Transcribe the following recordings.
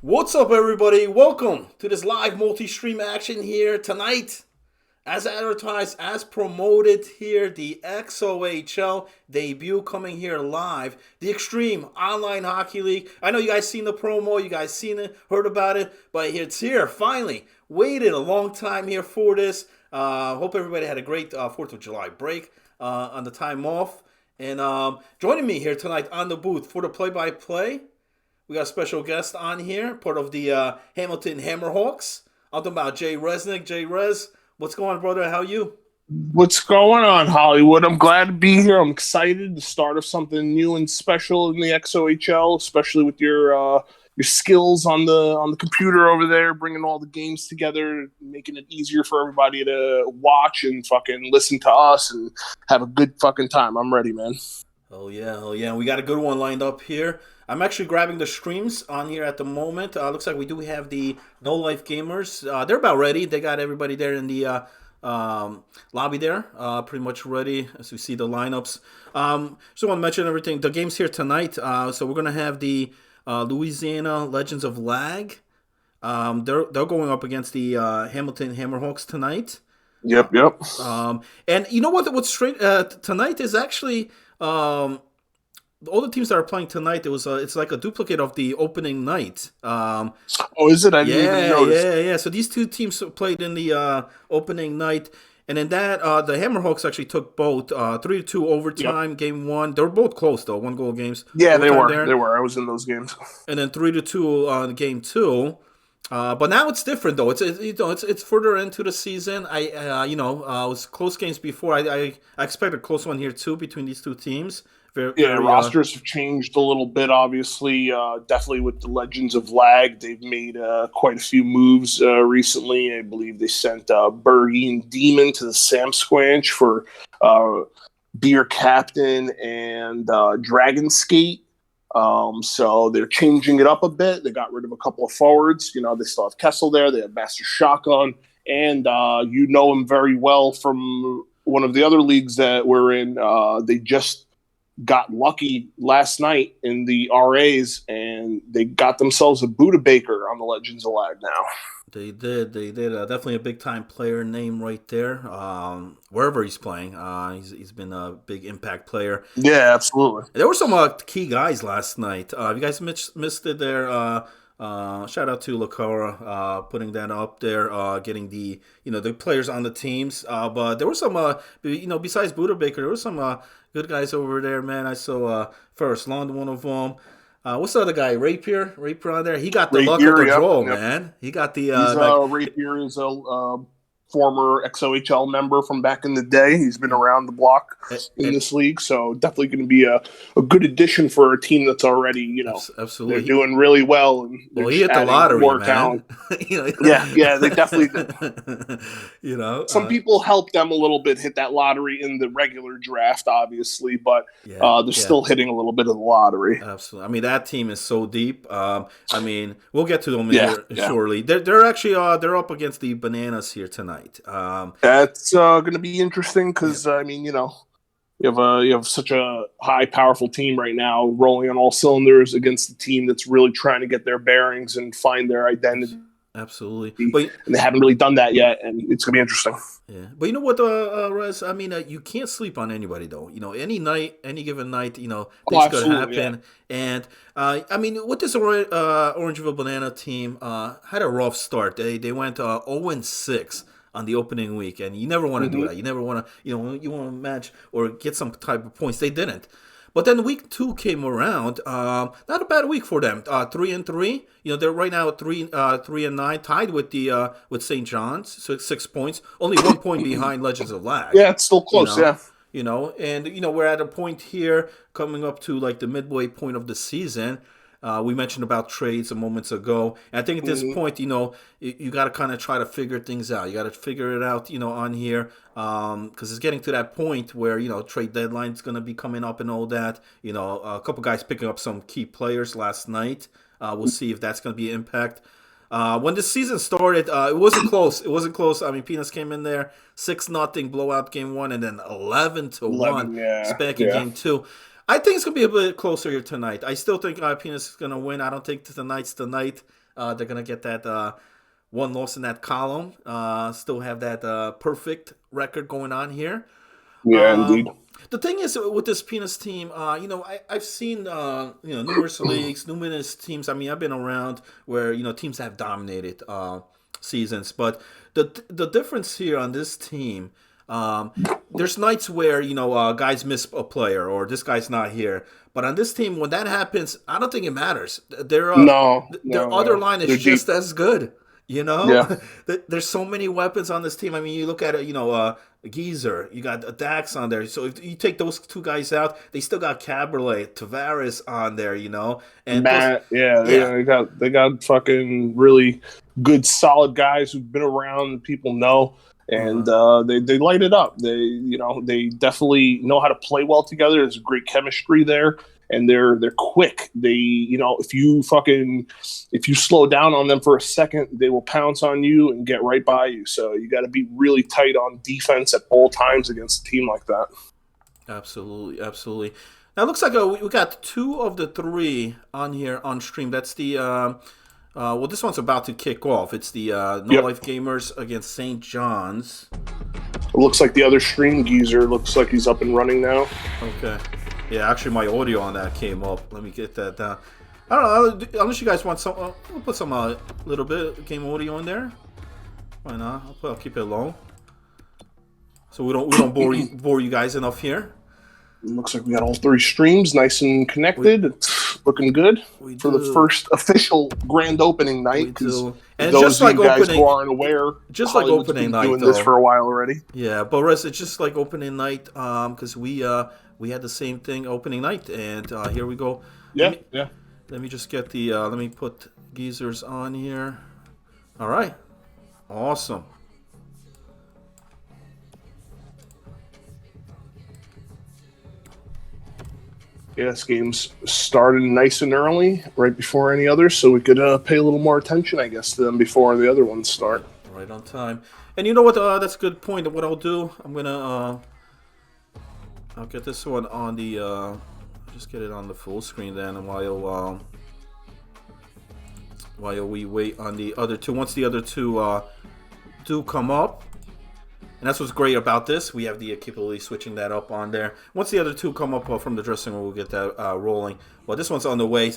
What's up, everybody? Welcome to this live multi-stream action here tonight. As advertised, as promoted here, the XOHL debut coming here live. The Extreme Online Hockey League. I know you guys seen the promo, you guys seen it, heard about it, but it's here finally. Waited a long time here for this. Hope everybody had a great 4th of July break on the time off. And joining me here tonight on the booth for the play-by-play, we got a special guest on here, part of the Hamilton Hammerhawks. I'm talking about Jay Resnick. Jay Rez, what's going on, brother? How you? What's going on, Hollywood? I'm glad to be here. I'm excited. The start of something new and special in the XOHL, especially with your skills on the computer over there, bringing all the games together, making it easier for everybody to watch and fucking listen to us and have a good fucking time. I'm ready, man. Oh yeah, oh yeah. We got a good one lined up here. I'm actually grabbing the streams on here at the moment. Looks like we do have the No Life Gamers. They're about ready. They got everybody there in the lobby there, pretty much ready as we see the lineups. Just want to mention everything. The game's here tonight. So we're gonna have the Louisiana Legends of Lag. They're going up against the Hamilton Hammerhawks tonight. Yep. And you know what? What's straight tonight is actually. All the teams that are playing tonight, it's like a duplicate of the opening night. Oh, is it? I didn't even notice. Yeah. So these two teams played in the opening night, and in that, the Hammerhawks actually took both 3-2 overtime. Yep. Game one, they were both close though, 1 goal games. Yeah, they were. There. They were. I was in those games. And then 3-2 on game two. But now it's different though. It's further into the season. It was close games before. I expect a close one here too between these two teams. Rosters have changed a little bit, obviously. Definitely with the Legends of Lag, they've made quite a few moves recently. I believe they sent Bergie and Demon to the Sam Squanch for Beer Captain and Dragon Skate. So they're changing it up a bit. They got rid of a couple of forwards. They still have Kessel there. They have Master Shotgun. And you know him very well from one of the other leagues that we're in. They just got lucky last night in the RAs, and they got themselves a Buddha Baker on the Legends of Lag now. They did. Definitely a big time player name right there. Wherever he's playing, he's been a big impact player. Yeah, absolutely. There were some key guys last night. If you guys missed it there, shout out to Lakara putting that up there, getting the players on the teams. But there were some besides Buddha Baker, there were some good guys over there, man. I saw Ferris Lund, one of them. What's the other guy? Rapier on there. He got the luck of the draw, man. He got the. Rapier is a former XOHL member from back in the day. He's been around the block in this league, so definitely going to be a good addition for a team that's already, absolutely, they're doing really well. And he hit the lottery, man. Yeah, they definitely did. Some people helped them a little bit hit that lottery in the regular draft, obviously, but they're still hitting a little bit of the lottery. Absolutely. I mean, that team is so deep. We'll get to them shortly. They're actually they're up against the Bananas here tonight. That's going to be interesting because you have such a high, powerful team right now, rolling on all cylinders against a team that's really trying to get their bearings and find their identity. Absolutely, and they haven't really done that yet, and it's going to be interesting. Yeah, but you know what, Rez? I mean, you can't sleep on anybody, though. Any given night, things could happen. Yeah. And with this Orangeville Banana team, had a rough start. They went 0-6 on the opening week, and you never want to do that. You never want to, you want to match or get some type of points. They didn't. But then week 2 came around. Not a bad week for them. 3-3. They're right now at 3-9, tied with the with St. John's. So it's 6 points. Only 1 point behind Legends of Lag. Yeah, it's still close. And we're at a point here coming up to like the midway point of the season. We mentioned about trades a moments ago. And I think at this point, you got to kind of try to figure things out. You got to figure it out, on here, because it's getting to that point where, trade deadline's going to be coming up and all that. A couple guys picking up some key players last night. We'll see if that's going to be an impact. When the season started, it wasn't close. I mean, Peanuts came in there 6-0 blowout game 1, and then 11-1 spanking game 2. I think it's going to be a bit closer here tonight. I still think Peanuts is going to win. I don't think tonight's the night. They're gonna get that one loss in that column. Still have that perfect record going on here. Yeah, indeed. The thing is with this Peanuts team, I've seen numerous leagues, numerous teams. I mean, I've been around where teams have dominated seasons, but the difference here on this team, there's nights where guys miss a player or this guy's not here. But on this team, when that happens, I don't think it matters. No, Their no, other no. line is They're deep. just as good. Yeah, There's so many weapons on this team. I mean, you look at it. Geezer, you got Dax on there. So if you take those two guys out, they still got Caberlet, Tavares on there. And plus, Matt. Yeah, yeah, they got fucking really good, solid guys who've been around. People know, and they light it up. They definitely know how to play well together. There's great chemistry there, and they're quick. If you slow down on them for a second, they will pounce on you and get right by you. So you got to be really tight on defense at all times against a team like that. absolutely, absolutely. Now it looks like we got two of the three on here on stream. That's the well, this one's about to kick off. It's the No Yep. Life Gamers against St. John's. It looks like the other stream geezer looks like he's up and running now. Okay. Yeah, actually, my audio on that came up. Let me get that down. I don't know, unless you guys want some. We'll put some little bit of game audio in there. Why not? I'll keep it low, so we don't bore you guys enough here. Looks like we got all three streams nice and connected. It's looking good We for do. the first official grand opening night. We Because do. And those just of like you guys opening, who aren't aware, just like Hollywood's opening been night, doing this though. for a while already. Yeah, but Russ, it's just like opening night. Because we had the same thing opening night, and here we go. Yeah, yeah. Let me just get the. Let me put geezers on here. All right. Awesome. Yeah, this game's started nice and early, right before any others, so we could pay a little more attention, I guess, to them before the other ones start. Right on time. And you know what? That's a good point. What I'll do, I'm gonna. I'll get this one on the. Just get it on the full screen then, and while we wait on the other two. Once the other two do come up, and that's what's great about this. We have the capability switching that up on there. Once the other two come up from the dressing room, we'll get that rolling. Well, this one's on the way.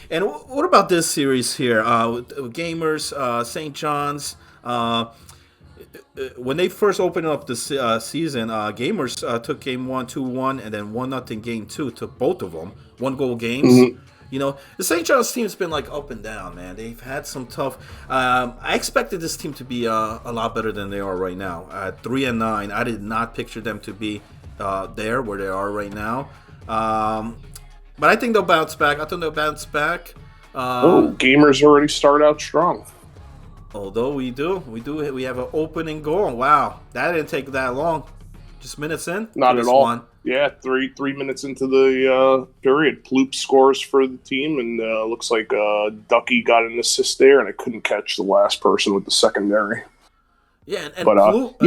And what about this series here? With Gamers, St. John's. When they first opened up the season, Gamers took game 1 2-1, and then 1-0 game 2 took both of them 1-goal games. Mm-hmm. The St. John's team's been like up and down, man. They've had some tough. I expected this team to be a lot better than they are right now. At 3-9, I did not picture them to be there where they are right now. But I think they'll bounce back. I think they'll bounce back. Gamers already start out strong. Although we have an opening goal. Wow, that didn't take that long. Just minutes in. Not at all. One. Yeah, three minutes into the period, Ploop scores for the team, and looks like Ducky got an assist there, and I couldn't catch the last person with the secondary. Yeah, and but Ploop,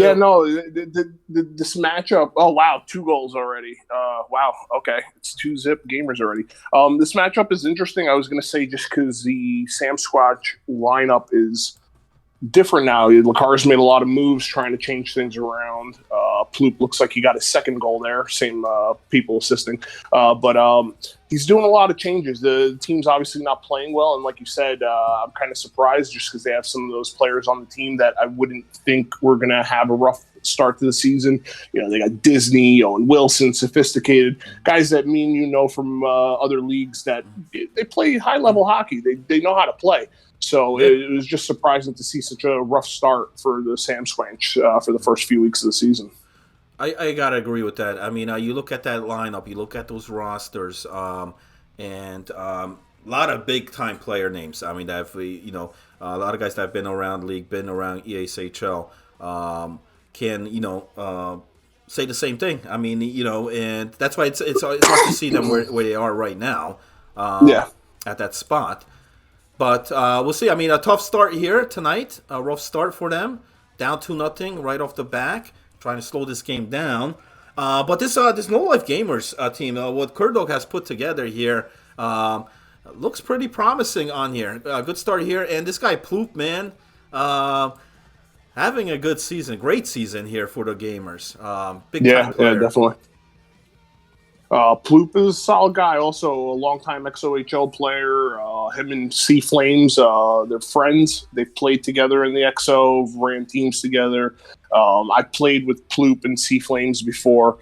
this matchup. Oh wow, 2 goals already. Wow, okay, it's 2-0 Gamers already. This matchup is interesting. I was going to say just because the Sam Squatch lineup is different now. Lacar's made a lot of moves trying to change things around. Ploop looks like he got his second goal there. Same people assisting. But he's doing a lot of changes. The team's obviously not playing well. And like you said, I'm kind of surprised just because they have some of those players on the team that I wouldn't think were going to have a rough start to the season. They got Disney, Owen Wilson, sophisticated guys that from other leagues that they play high-level hockey. They know how to play. So it was just surprising to see such a rough start for the Sam Squanch for the first few weeks of the season. I gotta agree with that. I mean, you look at that lineup, you look at those rosters, and a lot of big time player names. I mean, a lot of guys that have been around the league, been around ESHL, can say the same thing. I mean, and that's why it's hard to see them where they are right now. At that spot. But we'll see. I mean, a tough start here tonight. A rough start for them. Down 2-0 right off the back. Trying to slow this game down. But this No Life Gamers team, what Kurdog has put together here, Looks pretty promising on here. Good start here, and this guy Ploop, man, having a good season, great season here for the gamers. Big time Yeah, player. definitely. Ploop is a solid guy, also a longtime XOHL player. Him and Sea Flames, they're friends. They've played together in the XO, ran teams together. I played with Ploop and Sea Flames before.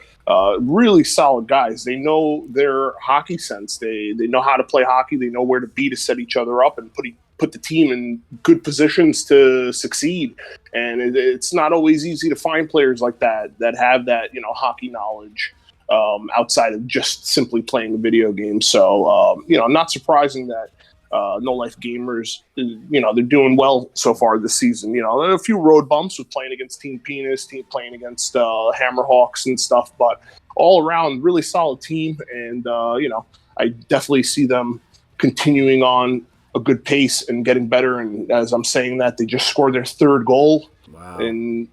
Really solid guys. They know their hockey sense. They know how to play hockey. They know where to be to set each other up and put the team in good positions to succeed. And it's not always easy to find players like that have that hockey knowledge. Outside of just simply playing a video game. So, not surprising that No Life Gamers, they're doing well so far this season. There are a few road bumps with playing against Team Penis, playing against Hammerhawks and stuff, but all around, really solid team. And, I definitely see them continuing on a good pace and getting better. And as I'm saying that, they just scored their third goal. Wow. In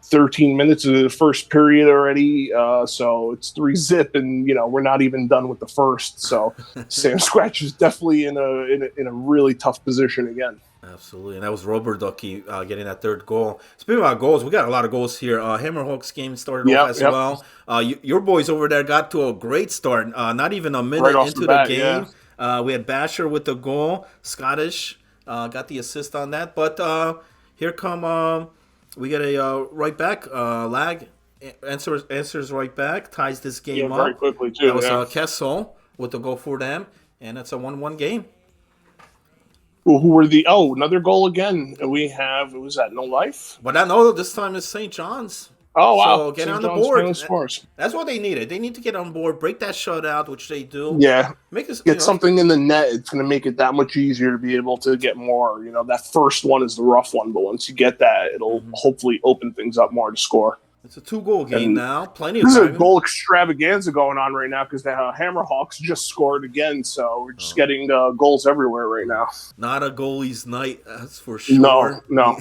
13 minutes of the first period already, so it's 3-0, and we're not even done with the first. So Sam Scratch is definitely in a really tough position again. Absolutely, and that was Robert Ducky getting that third goal. Speaking about goals, we got a lot of goals here. Hammerhawks game started off as well. Your boys over there got to a great start. Not even a minute right into the game, we had Basher with the goal. Scottish got the assist on that, but here come. We get a right back. Lag answers right back, ties this game up. Very quickly, too. That was Kessel with the goal for them, and it's a 1-1 game. Well, who were another goal again? We have, who was that, No Life? But I know this time it's St. John's. Oh, wow. So get St. on the John's board. That's what they needed. They need to get on board, break that shutout, which they do. Yeah. Make this, get something in the net. It's going to make it that much easier to be able to get more. That first one is the rough one, but once you get that, it'll hopefully open things up more to score. It's a 2-goal game now. Plenty of time. time. There's a goal extravaganza going on right now because the Hammerhawks just scored again. So we're just getting goals everywhere right now. Not a goalie's night, that's for sure. No.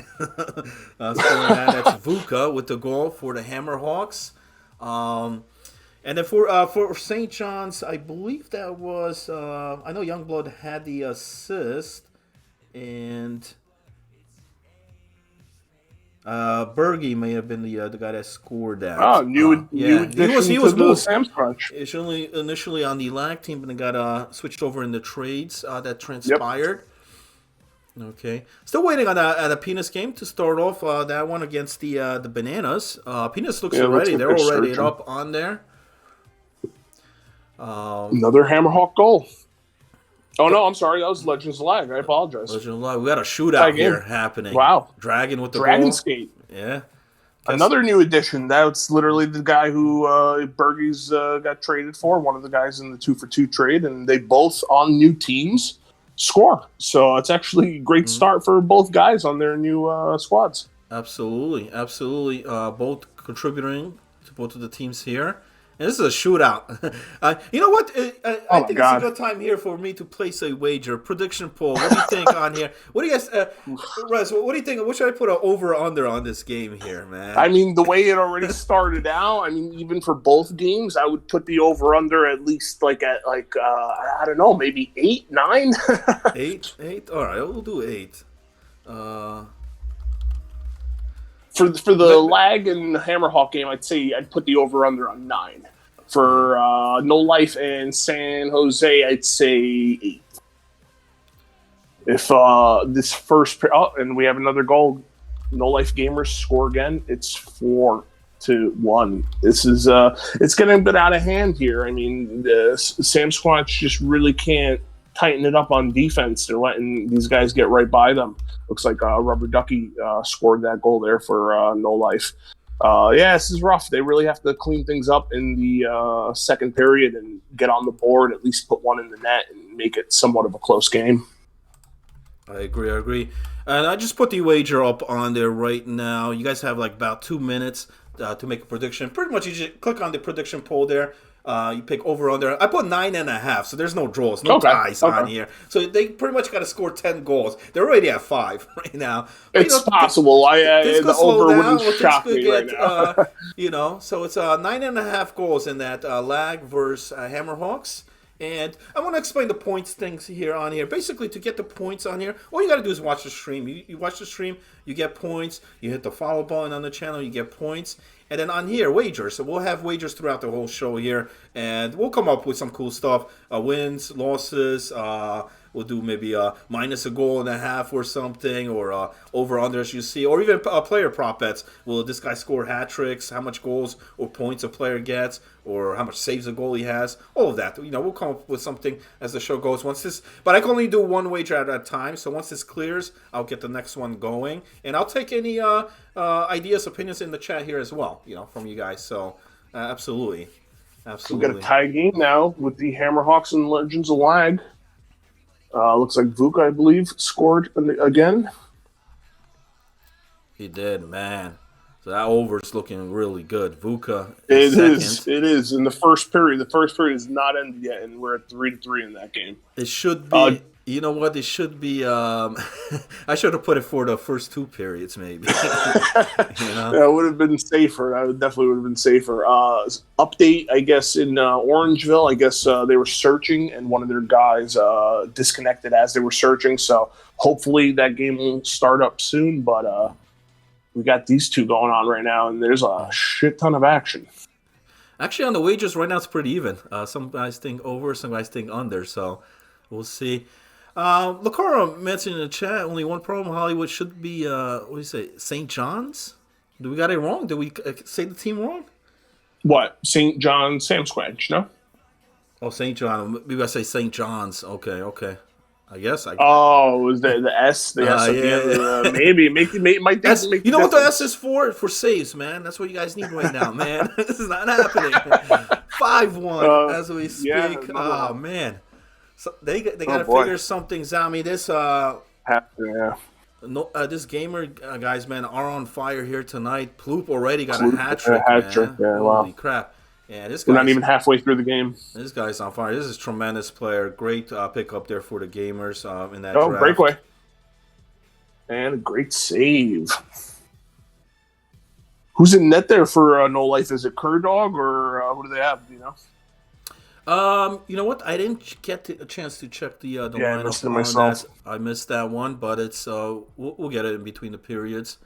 That's Vuka with the goal for the Hammerhawks. And then for St. John's, I believe that was I know Youngblood had the assist, and Bergie may have been the guy that scored that. Oh, new addition he was to the moved Sam's Crunch. Initially on the lag team, but then got switched over in the trades that transpired. Yep. Okay, still waiting on a Penis game to start off that one against the Bananas. Penis looks ready. They're already up on there. Another Hammerhawk goal. Oh, no, I'm sorry. That was Legends Lag. I apologize. Legends Lag. We got a shootout here happening. Wow. Dragon with the Dragon goal. Skate. Yeah. Another new addition. That's literally the guy who Bergie's got traded for, one of the guys in the 2-for-2 trade, and they both on new teams score. So it's actually a great start for both guys on their new squads. Absolutely. Both contributing to both of the teams here. And this is a shootout. You know what? I think it's a good time here for me to place a wager. Prediction poll. What do you think on here? What do you guys, Russ, what do you think? What should I put an over under on this game here, man? I mean, the way it already started out, I mean, even for both games, I would put the over under at least I don't know, maybe 8, 9. 8? All right, we'll do 8. For the Lag and Hammerhawk game, I'd put the over-under on 9. For No Life and San Jose, I'd say 8. If this first... and we have another goal. No Life Gamers score again. It's 4-1. This is... it's getting a bit out of hand here. I mean, Sam Squatch just really can't tighten it up on defense. They're letting these guys get right by them. Looks like Rubber Ducky scored that goal there for No Life. This is rough. They really have to clean things up in the second period and get on the board, at least put one in the net and make it somewhat of a close game. I agree. And I just put the wager up on there right now. You guys have about 2 minutes to make a prediction. Pretty much you just click on the prediction poll there. You pick over under. I put 9.5, so there's no draws, no ties on here. So they pretty much got to score 10 goals. They're already at 5 right now. But, it's possible. The over wouldn't shock me right now. So it's 9.5 goals in that Lag versus Hammerhawks. And I want to explain the points things here on here. Basically, to get the points on here, all you got to do is watch the stream. You watch the stream, you get points. You hit the follow button on the channel, you get points. And then on here, wagers. So we'll have wagers throughout the whole show here. And we'll come up with some cool stuff. Wins, losses, we'll do maybe minus a goal and a half or something, or over unders you see, or even player prop bets. Will this guy score hat tricks? How much goals or points a player gets, or how much saves a goalie has? All of that. We'll come up with something as the show goes. But I can only do one wager at a time. So once this clears, I'll get the next one going, and I'll take any ideas, opinions in the chat here as well. From you guys. So absolutely. We got a tie game now with the Hammerhawks and Legends of Lag. Looks like Vuka, I believe, scored again. He did, man. So that over's looking really good. Vuka It is. In the first period. The first period is not ended yet, and we're at 3-3 in that game. It should be. You know what? It should be. I should have put it for the first two periods, maybe. That would have been safer. That definitely would have been safer. Update, I guess, in Orangeville. I guess they were searching, and one of their guys disconnected as they were searching. So hopefully that game will start up soon. But we got these two going on right now, and there's a shit ton of action. Actually, on the wagers right now, it's pretty even. Some guys think over, some guys think under. So we'll see. Lacora mentioned in the chat, only one problem, Hollywood should be, what do you say, St. John's? Do we got it wrong? Did we say the team wrong? What? St. John Sam Squanch, no? Oh, St. John. Maybe I say St. John's. Okay. I guess. Oh, was the S? The S at the end? Maybe. Might you know what the S is for? For saves, man. That's what you guys need right now, man. This is not happening. 5-1 as we speak. Yeah, man. So they got to figure something out. I mean, this this gamer guys, man, are on fire here tonight. Ploop already got a hat trick. Yeah, holy crap! Yeah, this we're not even halfway through the game. This guy's on fire. This is a tremendous player. Great pickup there for the gamers in that draft. Breakaway and a great save. Who's in net there for No Life? Is it Curdog or who do they have? Do you know? You know what? I didn't get a chance to check the lineup myself. I missed that one, but it's we'll get it in between the periods.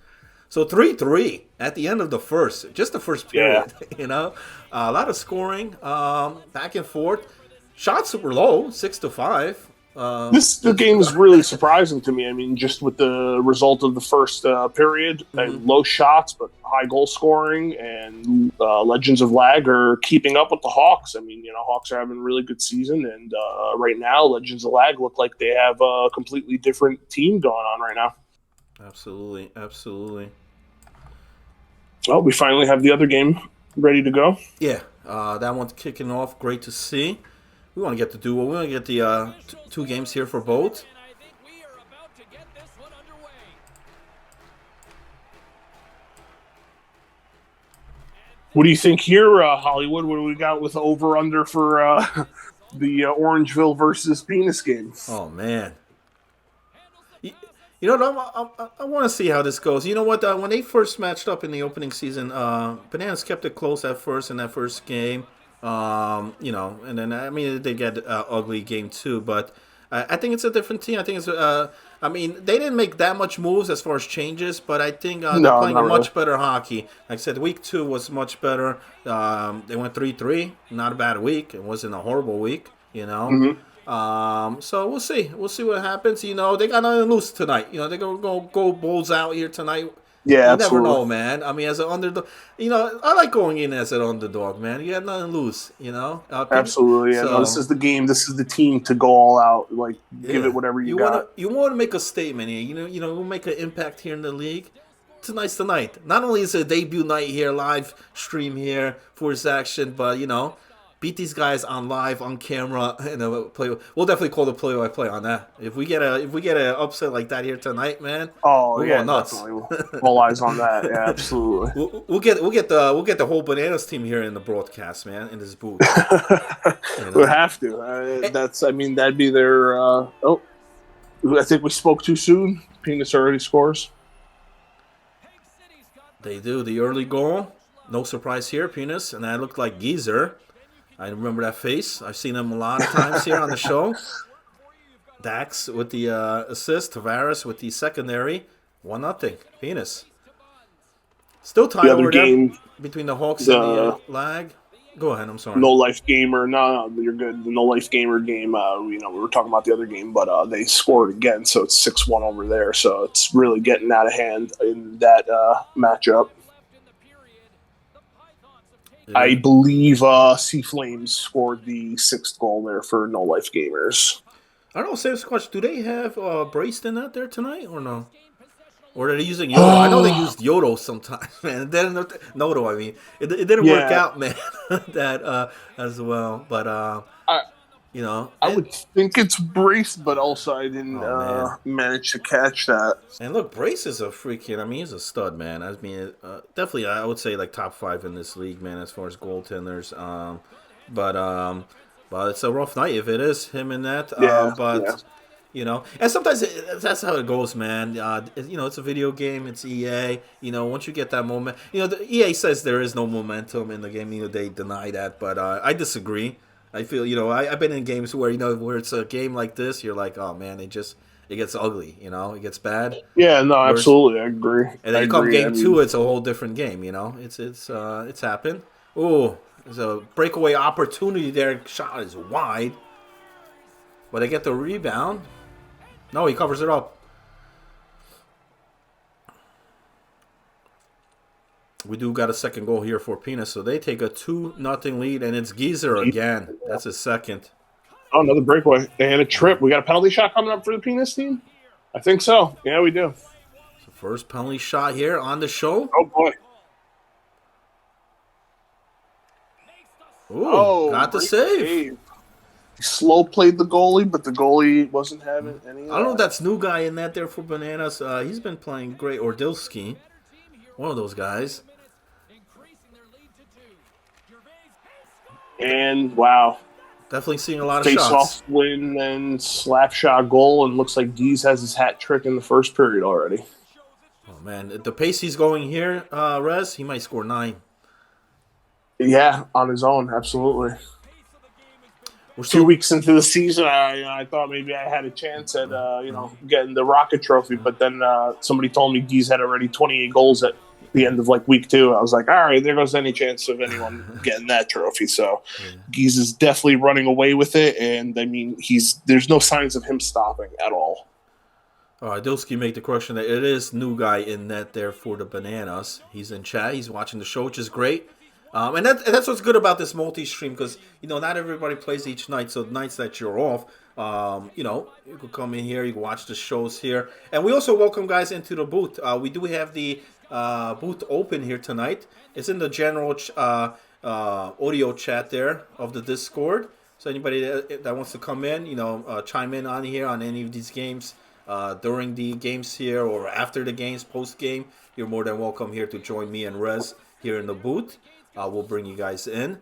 So 3-3 at the end of the first, just the first period. Yeah. A lot of scoring, back and forth. Shots were low, 6-5. The game is really surprising to me. I mean, just with the result of the first period, low shots but high goal scoring, and Legends of Lag are keeping up with the Hawks. I mean, Hawks are having a really good season, and right now, Legends of Lag look like they have a completely different team going on right now. Absolutely. Well, we finally have the other game ready to go. Yeah, that one's kicking off. Great to see. We want to get the duo. We want to get the two games here for both. What do you think here, Hollywood? What do we got with over-under for the Orangeville versus Penis game? Oh, man. You know what? I want to see how this goes. You know what? When they first matched up in the opening season, Bananas kept it close at first in that first game. And then they get ugly game two, but I think it's a different team. I think it's they didn't make that much moves as far as changes, but I think they're playing much better hockey. Like I said, week 2 was much better. They went 3-3, not a bad week. It wasn't a horrible week, So we'll see what happens. They got nothing to lose tonight. They're gonna go Bulls out here tonight. Yeah, you never know, man. I mean, as an underdog, I like going in as an underdog, man. You have nothing to lose, Absolutely. Yeah. So, this is the game. This is the team to go all out. Like, give it whatever you got. You want to make a statement here. We'll make an impact here in the league. Tonight's the night. Not only is it a debut night here, live stream here for this action, but beat these guys on live, on camera, and we'll definitely call the play-by-play on that. If we get an upset like that here tonight, man. Oh yeah, nuts. Definitely. All eyes on that. Yeah, absolutely. We'll get the whole Bananas team here in the broadcast, man, in this booth. We'll have to. That'd be their. I think we spoke too soon. Penis already scores. They do the early goal. No surprise here, Penis, and that looked like Geezer. I remember that face. I've seen him a lot of times here on the show. Dax with the assist. Tavares with the secondary. 1-0. Penis. Still tied The other over there game, between the Hawks and the the Lag. Go ahead. I'm sorry. No Life Gamer. No, you're good. The No Life Gamer game. We were talking about the other game, but they scored again, so it's 6-1 over there. So it's really getting out of hand in that matchup. Yeah. I believe Sea Flames scored the 6th goal there for No Life Gamers. I don't know, Sam Squatch, do they have Braced out there tonight or no? Or are they using Yodo? I know they used Yodo sometimes, man. It didn't, Nodo, I mean. It didn't work out, man, that as well. But, you know. I would think it's Brace, but also I didn't manage to catch that. And look, Brace is a freaking, I mean, he's a stud, man. I mean, definitely, I would say, like, top 5 in this league, man, as far as goaltenders. But it's a rough night if it is him and that. You know, and sometimes that's how it goes, man. You know, it's a video game. It's EA. You know, once you get that moment, you know, the EA says there is no momentum in the game. You know, they deny that, but I disagree. I feel, you know, I've been in games where, you know, where it's a game like this, you're like, oh man, it gets ugly. You know, it gets bad. Yeah, no, absolutely, I agree. And then you come game 2, it's a whole different game. You know, it's happened. Oh, there's a breakaway opportunity there. Shot is wide, but they get the rebound. No, he covers it up. We do got a second goal here for Penis, so they take a 2-0 lead, and it's Geezer again. That's his second. Oh, another breakaway and a trip. We got a penalty shot coming up for the Penis team? I think so. Yeah, we do. So first penalty shot here on the show. Oh, boy. Ooh, got the save. Slow played the goalie, but the goalie wasn't having any. I don't know if that's new guy in that there for Bananas. He's been playing great. Ordilski, one of those guys. And wow, definitely seeing a lot of face shots. Face-off win and slap shot goal, and looks like Geese has his hat trick in the first period already. Oh man, at the pace he's going here, Rez, he might score 9. Yeah, on his own, absolutely. We're 2 weeks into the season. I thought maybe I had a chance at getting the Rocket Trophy, but then somebody told me Geese had already 28 goals at the end of like week 2. I was like, all right, there goes any chance of anyone getting that trophy. So Geese is definitely running away with it, and I mean there's no signs of him stopping at all. Dilsky made the correction that it is new guy in net there for the Bananas. He's in chat. He's watching the show, which is great. And that's what's good about this multi-stream, because, you know, not everybody plays each night. So nights that you're off, you know, you can come in here, you can watch the shows here. And we also welcome guys into the booth. We do have the booth open here tonight. It's in the general audio chat there of the Discord. So anybody that wants to come in, you know, chime in on here on any of these games during the games here or after the games, post-game, you're more than welcome here to join me and Rez here in the booth. We'll bring you guys in.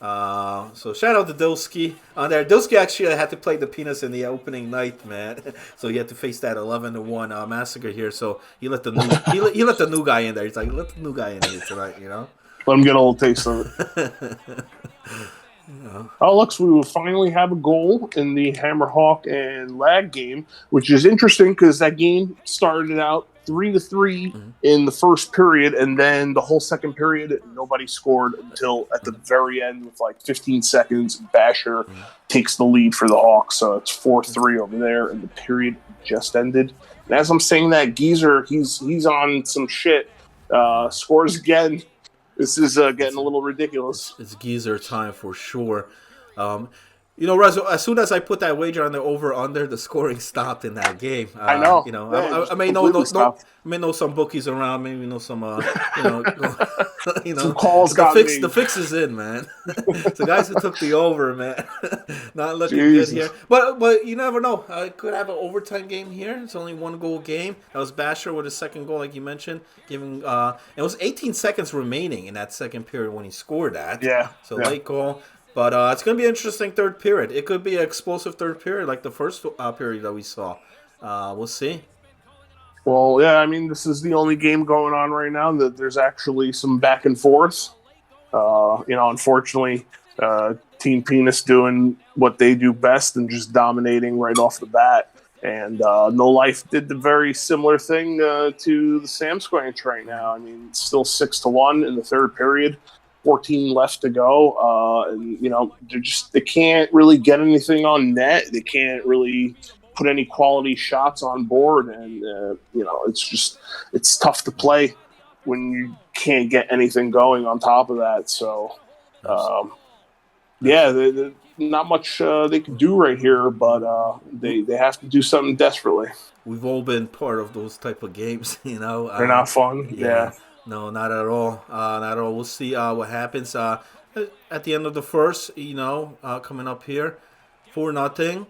So shout out to Dilsky on there. Dilsky actually had to play the Penis in the opening night, man. So he had to face that 11-1 massacre here. So he let the new he let the new guy in there. He's like, let the new guy in here tonight, you know. Let him get a little taste of it. Oh, looks, we will finally have a goal in the Hammerhawk and Lag game, which is interesting because that game started out 3-3 in the first period, and then the whole second period, nobody scored until at the very end with like 15 seconds. Basher takes the lead for the Hawks, so it's 4-3 over there, and the period just ended. And as I'm saying that, Geezer, he's on some shit. Scores again. This is getting a little ridiculous. It's Geezer time for sure. You know, Rez, as soon as I put that wager on the over/under, the scoring stopped in that game. I know. You know, I may know some bookies around. Maybe know some. Some calls the fix is in, man. The guys who took the over, man, not looking good here. But you never know. Could have an overtime game here. It's only 1-goal game. That was Basher with his second goal, like you mentioned. Giving it was 18 seconds remaining in that second period when he scored that. Yeah. So late goal. But it's going to be an interesting third period. It could be an explosive third period like the first period that we saw. We'll see. Well, yeah, I mean, this is the only game going on right now that there's actually some back and forth. Unfortunately, Team Penis doing what they do best and just dominating right off the bat. And No Life did the very similar thing to the Sam Squanch right now. I mean, it's still 6-1 in the third period, 14 left to go, and they can't really get anything on net. They can't really put any quality shots on board, and it's tough to play when you can't get anything going on top of that. So. Not much they can do right here, but they have to do something desperately. We've all been part of those type of games, They're not fun. Yeah. No, not at all. Not at all. We'll see what happens at the end of the first. Coming up here, 4-0.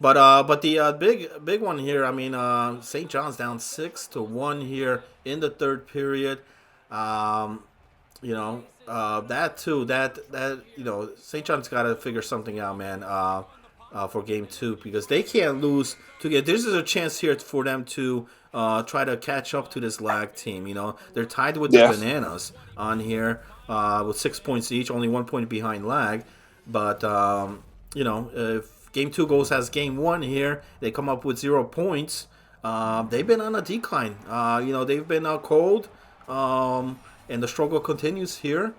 But the big one here. I mean, St. John's down 6-1 here in the third period. That too. That St. John's got to figure something out, man. For game 2 because they can't lose to get. This is a chance here for them to try to catch up to this lag team. They're tied with the Bananas on here with 6 points each, only 1 point behind lag. But if game 2 goes as game 1 here, they come up with 0 points. They've been on a decline. They've been cold. And the struggle continues here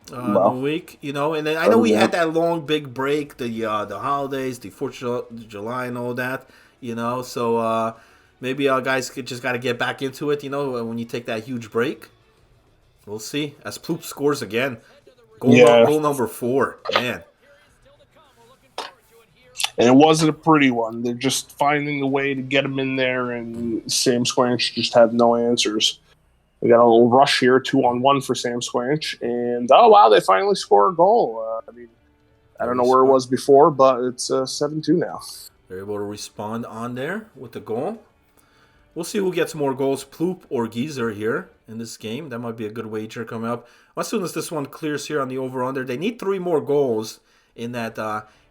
in the week, and then I know we had that long big break, the holidays, the 4th of July and all that, so maybe guys just got to get back into it, when you take that huge break. We'll see. As Ploop scores again. Goal number 4, man. And it wasn't a pretty one. They're just finding a way to get him in there, and Sam Squanch just have no answers. We got a little rush here, 2-on-1 for Sam Squanch, and they finally score a goal. I don't know where it was before, but it's 7-2 now. They're able to respond on there with the goal. We'll see who gets more goals, Ploop or Geezer here in this game. That might be a good wager coming up. As soon as this one clears here on the over-under, they need 3 more goals in that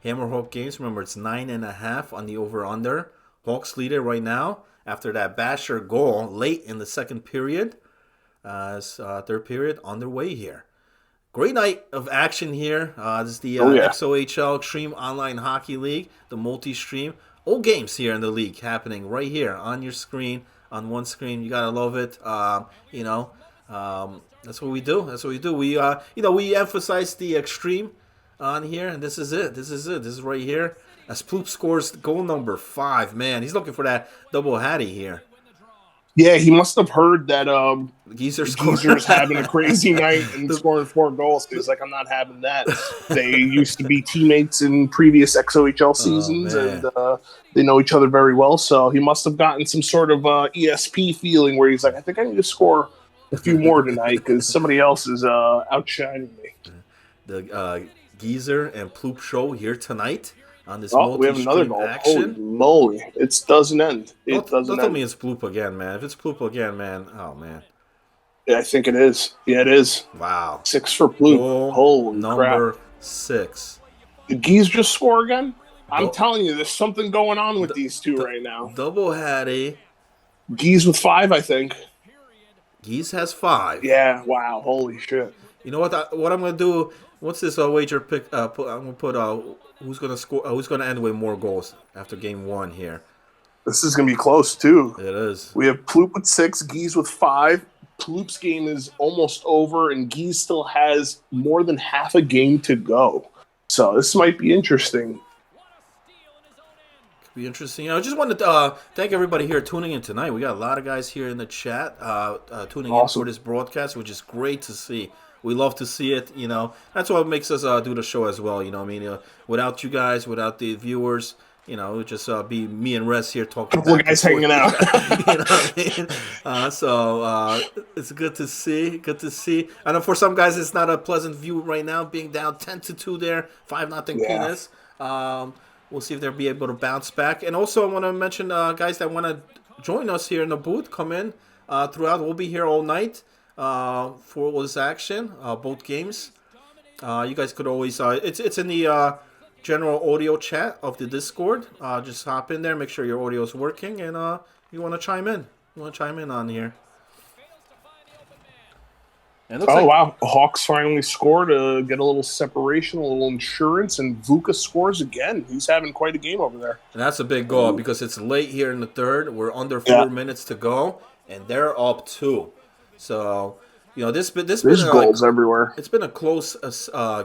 Hammer Hawk games. Remember, it's 9.5 on the over-under. Hawks lead it right now after that Basher goal late in the second period. Third period on their way here. Great night of action here. This is the XOHL Extreme Online Hockey League, the multi-stream. All games here in the league happening right here on your screen, on one screen. You gotta love it. That's what we do. We emphasize the extreme on here, and this is it. This is right here. As Ploop scores goal number 5, man, he's looking for that double hattie here. Yeah, he must have heard that Geezer's having a crazy night and scoring 4 goals. He's like, I'm not having that. They used to be teammates in previous XOHL seasons, and they know each other very well. So he must have gotten some sort of ESP feeling where he's like, I think I need to score a few more tonight because somebody else is outshining me. The Geezer and Ploop show here tonight. On this we have another goal. Action. Holy moly. It doesn't end. Don't tell me it's Ploop again, man. If it's Ploop again, man, oh, man. Yeah, I think it is. Yeah, it is. Wow. 6 for Ploop. Holy number crap. 6. Did Geese just score again? I'm telling you, there's something going on with these two right now. Double hattie. Geese with 5, I think. Geese has 5. Yeah, wow. Holy shit. You know what I'm going to do? What's this wager pick? I'm going to put who's going to score? Who's going to end with more goals after game 1 here? This is going to be close, too. It is. We have Ploop with 6, Geese with 5. Ploop's game is almost over, and Geese still has more than half a game to go. So this might be interesting. Could be interesting. I just wanted to thank everybody here tuning in tonight. We got a lot of guys here in the chat tuning in for this broadcast, which is great to see. We love to see it, That's what makes us do the show as well, without you guys, without the viewers, it would just be me and Rez here talking. Couple of guys hanging out. So it's good to see. I know for some guys it's not a pleasant view right now, being down 10-2 there, 5-0 Penis. We'll see if they'll be able to bounce back. And also I want to mention guys that want to join us here in the booth, come in throughout. We'll be here all night. For all this action, both games. You guys could always it's in the general audio chat of the Discord. Just hop in there, make sure your audio is working, and you want to chime in. You want to chime in on here. And it looks Oh like, wow, Hawks finally scored to get a little separation, a little insurance, and Vuka scores again. He's having quite a game over there. and that's a big goal because it's late here in the third. We're under Yeah, 4 minutes to go, and they're up two. So, this been there's like goals everywhere. it's been a close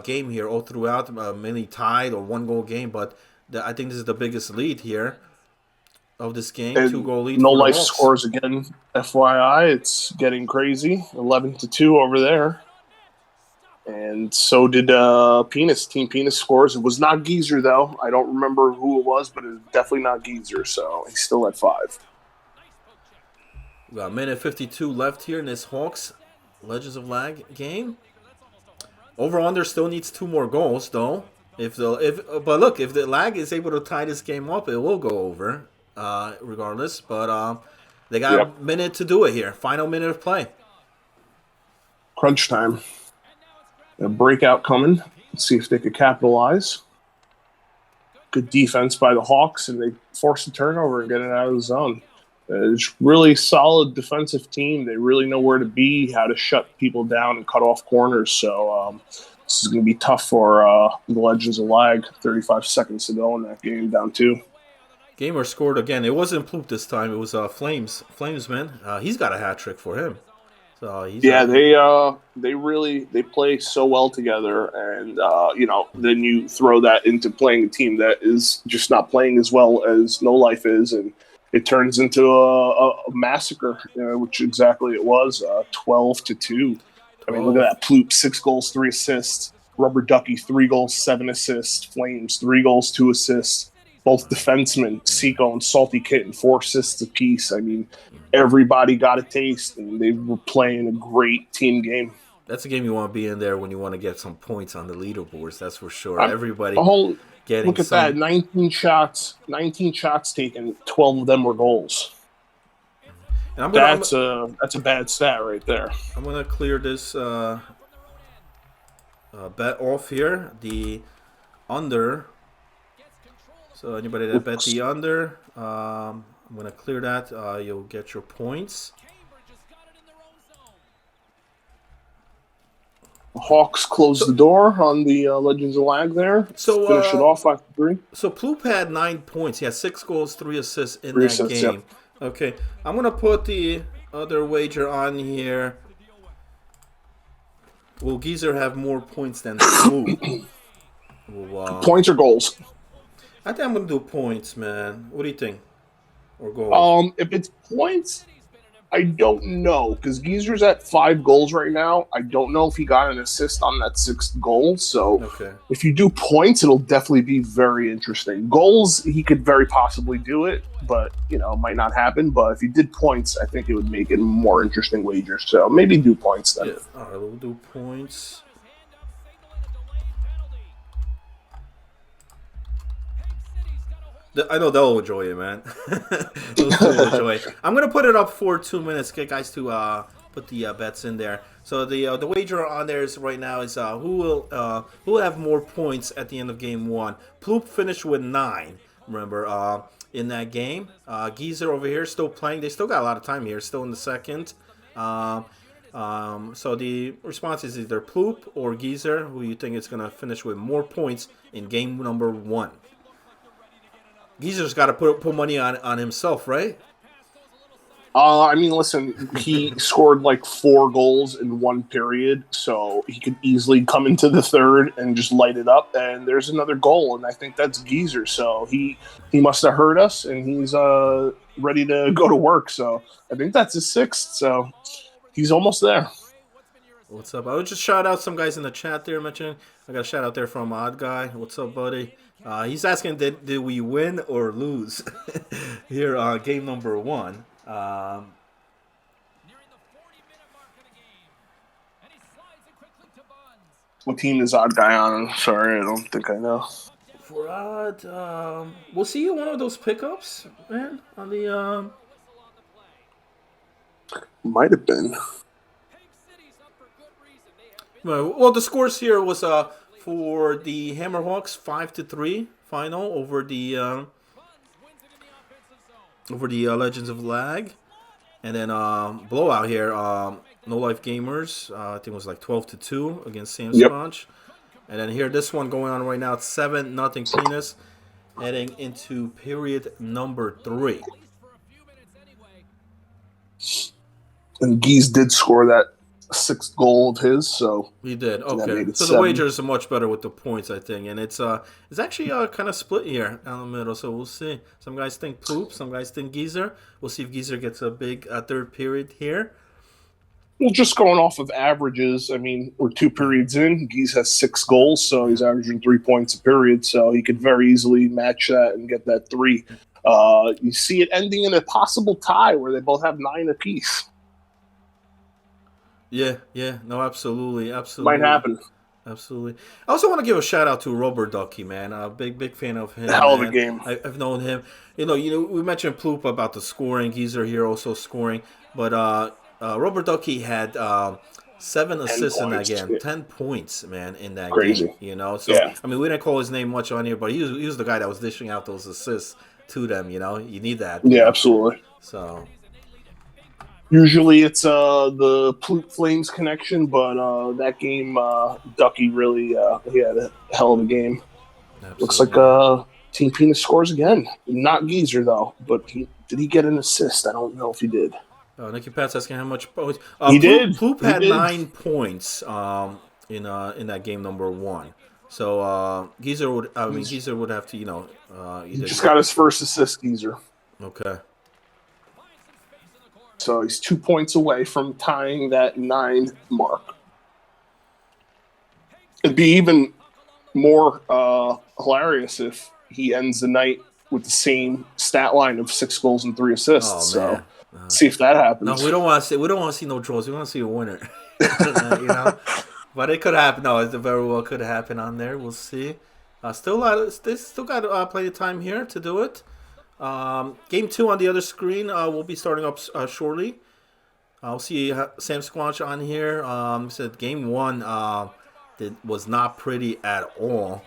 game here all throughout, mainly tied or 1 goal game. But I think this is the biggest lead here of this game. Two And goal lead No for the Life Hawks. scores again. FYI, it's getting crazy. 11-2 over there. And so did Penis. Team Penis scores. It was not Geezer, though. I don't remember who it was, but it was definitely not Geezer. So he's still at 5. We got a minute 52 left here in this Hawks Legends of Lag game. Over under still needs 2 more goals though. But look, if the Lag is able to tie this game up, it will go over, regardless. But they got a minute to do it here. Final minute of play. Crunch time. A breakout coming. Let's see if they could capitalize. Good defense by the Hawks, and they force a turnover and get it out of the zone. It's really solid defensive team. They really know where to be, how to shut people down and cut off corners. So this is going to be tough for the Legends of Lag. 35 seconds to go in that game, down 2. Gamer scored again. It wasn't Ploop this time. It was Flames. Flamesman. He's got a hat trick for him. So he's they play so well together, and then you throw that into playing a team that is just not playing as well as No Life is, and it turns into a massacre, which exactly it was. 12-2. I mean, look at that. Ploop, 6 goals, 3 assists. Rubber Ducky, 3 goals, 7 assists. Flames, 3 goals, 2 assists. Both defensemen, Seco and Salty Kitten, 4 assists apiece. I mean, everybody got a taste, and they were playing a great team game. That's a game you want to be in there when you want to get some points on the leaderboards. That's for sure. Everybody getting look at that, 19 shots taken, 12 of them were goals. And that's a bad stat right there. I'm gonna clear this bet off here. The under. So anybody that bet the under, I'm gonna clear that. You'll get your points. The Hawks closed the door on the Legends of Lag there. So finish it off 5-3. So Ploop had 9 points. He had 6 goals, 3 assists in that game. Yep. Okay, I'm gonna put the other wager on here. Will Geezer have more points than Ploop? Points or goals? I think I'm gonna do points, man. What do you think? Or goals? If it's points, I don't know, because Geezer's at 5 goals right now. I don't know if he got an assist on that 6th goal. So if you do points, it'll definitely be very interesting. Goals, he could very possibly do it, but it might not happen. But if you did points, I think it would make it a more interesting wager. So maybe do points then. Yeah. All right, we'll do points. I know they'll enjoy it, man. Those two will enjoy it. I'm gonna put it up for 2 minutes, get guys to put the bets in there. So the wager on there is right now is who will have more points at the end of game 1. Ploop finished with 9. Remember, in that game. Geezer over here still playing. They still got a lot of time here. Still in the second. So the response is either Ploop or Geezer, who you think is gonna finish with more points in game number 1. Geezer's got to put money on himself, right? I mean, listen, he scored like 4 goals in 1 period, so he could easily come into the third and just light it up. And there's another goal, and I think that's Geezer. So he must have heard us, and he's ready to go to work. So I think that's his 6th. So he's almost there. What's up? I would just shout out some guys in the chat there mentioning. I got a shout out there from Odd Guy. What's up, buddy? He's asking, did we win or lose here on game number 1? What team is Odd Guy on? I'm sorry, I don't think I know. For Odd, we'll see you one of those pickups, man, on the... Might have been. Well, the scores here was for the Hammerhawks 5-3 final over the Legends of Lag, and then blowout here No Life Gamers. I think it was like 12-2 against Sam Yep. Squanch. And then here, this one going on right now. It's 7-0 Penis, heading into period number 3. And Geese did score that 6th goal of his, so He did. that Okay. made it So 7. the wagers are much better with the points, I think, and it's actually kind of split here down the middle. So we'll see. Some guys think Poop. Some guys think Geezer. We'll see if Geezer gets a big third period here. Well, just going off of averages, I mean, we're 2 periods in. Geese has 6 goals, so he's averaging 3 points a period. So he could very easily match that and get that 3. You see it ending in a possible tie where they both have 9 apiece. Yeah. No, absolutely. Might happen. Absolutely. I also want to give a shout out to Robert Ducky, man. A big fan of him. Hell of a man. game. I've known him. You know, we mentioned Ploop about the scoring. Geezer here also scoring, but Robert Ducky had 7 assists in that game, Yeah. 10 points, man, in that Crazy. game. You know, so Yeah. I mean, we didn't call his name much on here, but he was the guy that was dishing out those assists to them. You know, you need that. Yeah, absolutely. So usually it's the Flames connection, but that game, Ducky really he had a hell of a game. absolutely. Looks like Team Penis scores again. Not Geezer though, but did he get an assist? I don't know if he did. Nicky Pat's asking how much points. He did. Ploop He had did. 9 points in that game number 1. So Geezer would have to, He just got his first assist, Geezer. Okay. So he's 2 points away from tying that 9 mark. It'd be even more hilarious if he ends the night with the same stat line of 6 goals and 3 assists. Oh, so man. see if that happens. No, we don't want to see no draws. We want to see a winner. You know, but it could happen. No, it very well could happen on there. We'll see. They still got plenty of time here to do it. Game 2 on the other screen will be starting up shortly. I'll see Sam Squanch on here. Said game 1 was not pretty at all.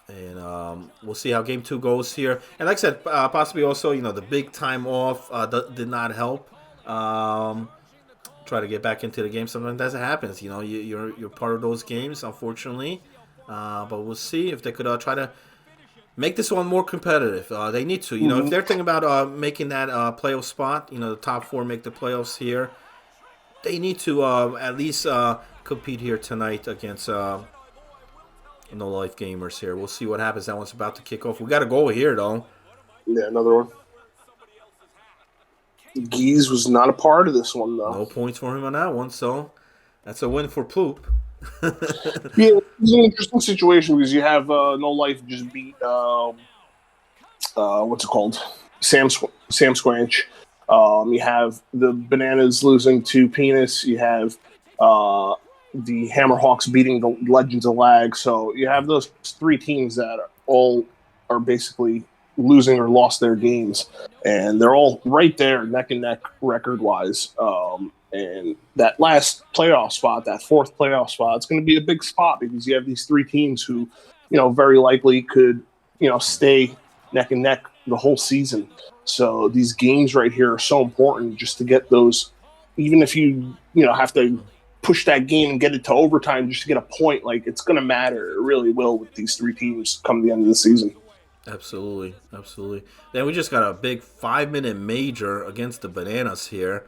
And we'll see how game 2 goes here. And like I said, possibly also, the big time off did not help. Try to get back into the game. Sometimes that happens. You're part of those games, unfortunately. But we'll see if they could try to make this one more competitive. They need to. If they're thinking about making that playoff spot, the top 4 make the playoffs here, they need to at least compete here tonight against No Life Gamers here. We'll see what happens. That one's about to kick off. We got a goal here, though. Yeah, another one. Geese was not a part of this one, though. No points for him on that one, so that's a win for Ploop. Yeah, it's an interesting situation because you have No Life just beat what's it called? Sam Squanch. You have the Bananas losing to Penis. You have the Hammerhawks beating the Legends of Lag. So you have those 3 teams that are basically losing or lost their games, and they're all right there neck and neck record wise. And that last playoff spot, that 4th playoff spot, it's going to be a big spot because you have these 3 teams who, very likely could, stay neck and neck the whole season. So these games right here are so important just to get those, even if you have to push that game and get it to overtime just to get a point, like it's going to matter. It really will with these 3 teams come the end of the season. Absolutely. Then we just got a big 5-minute major against the Bananas here.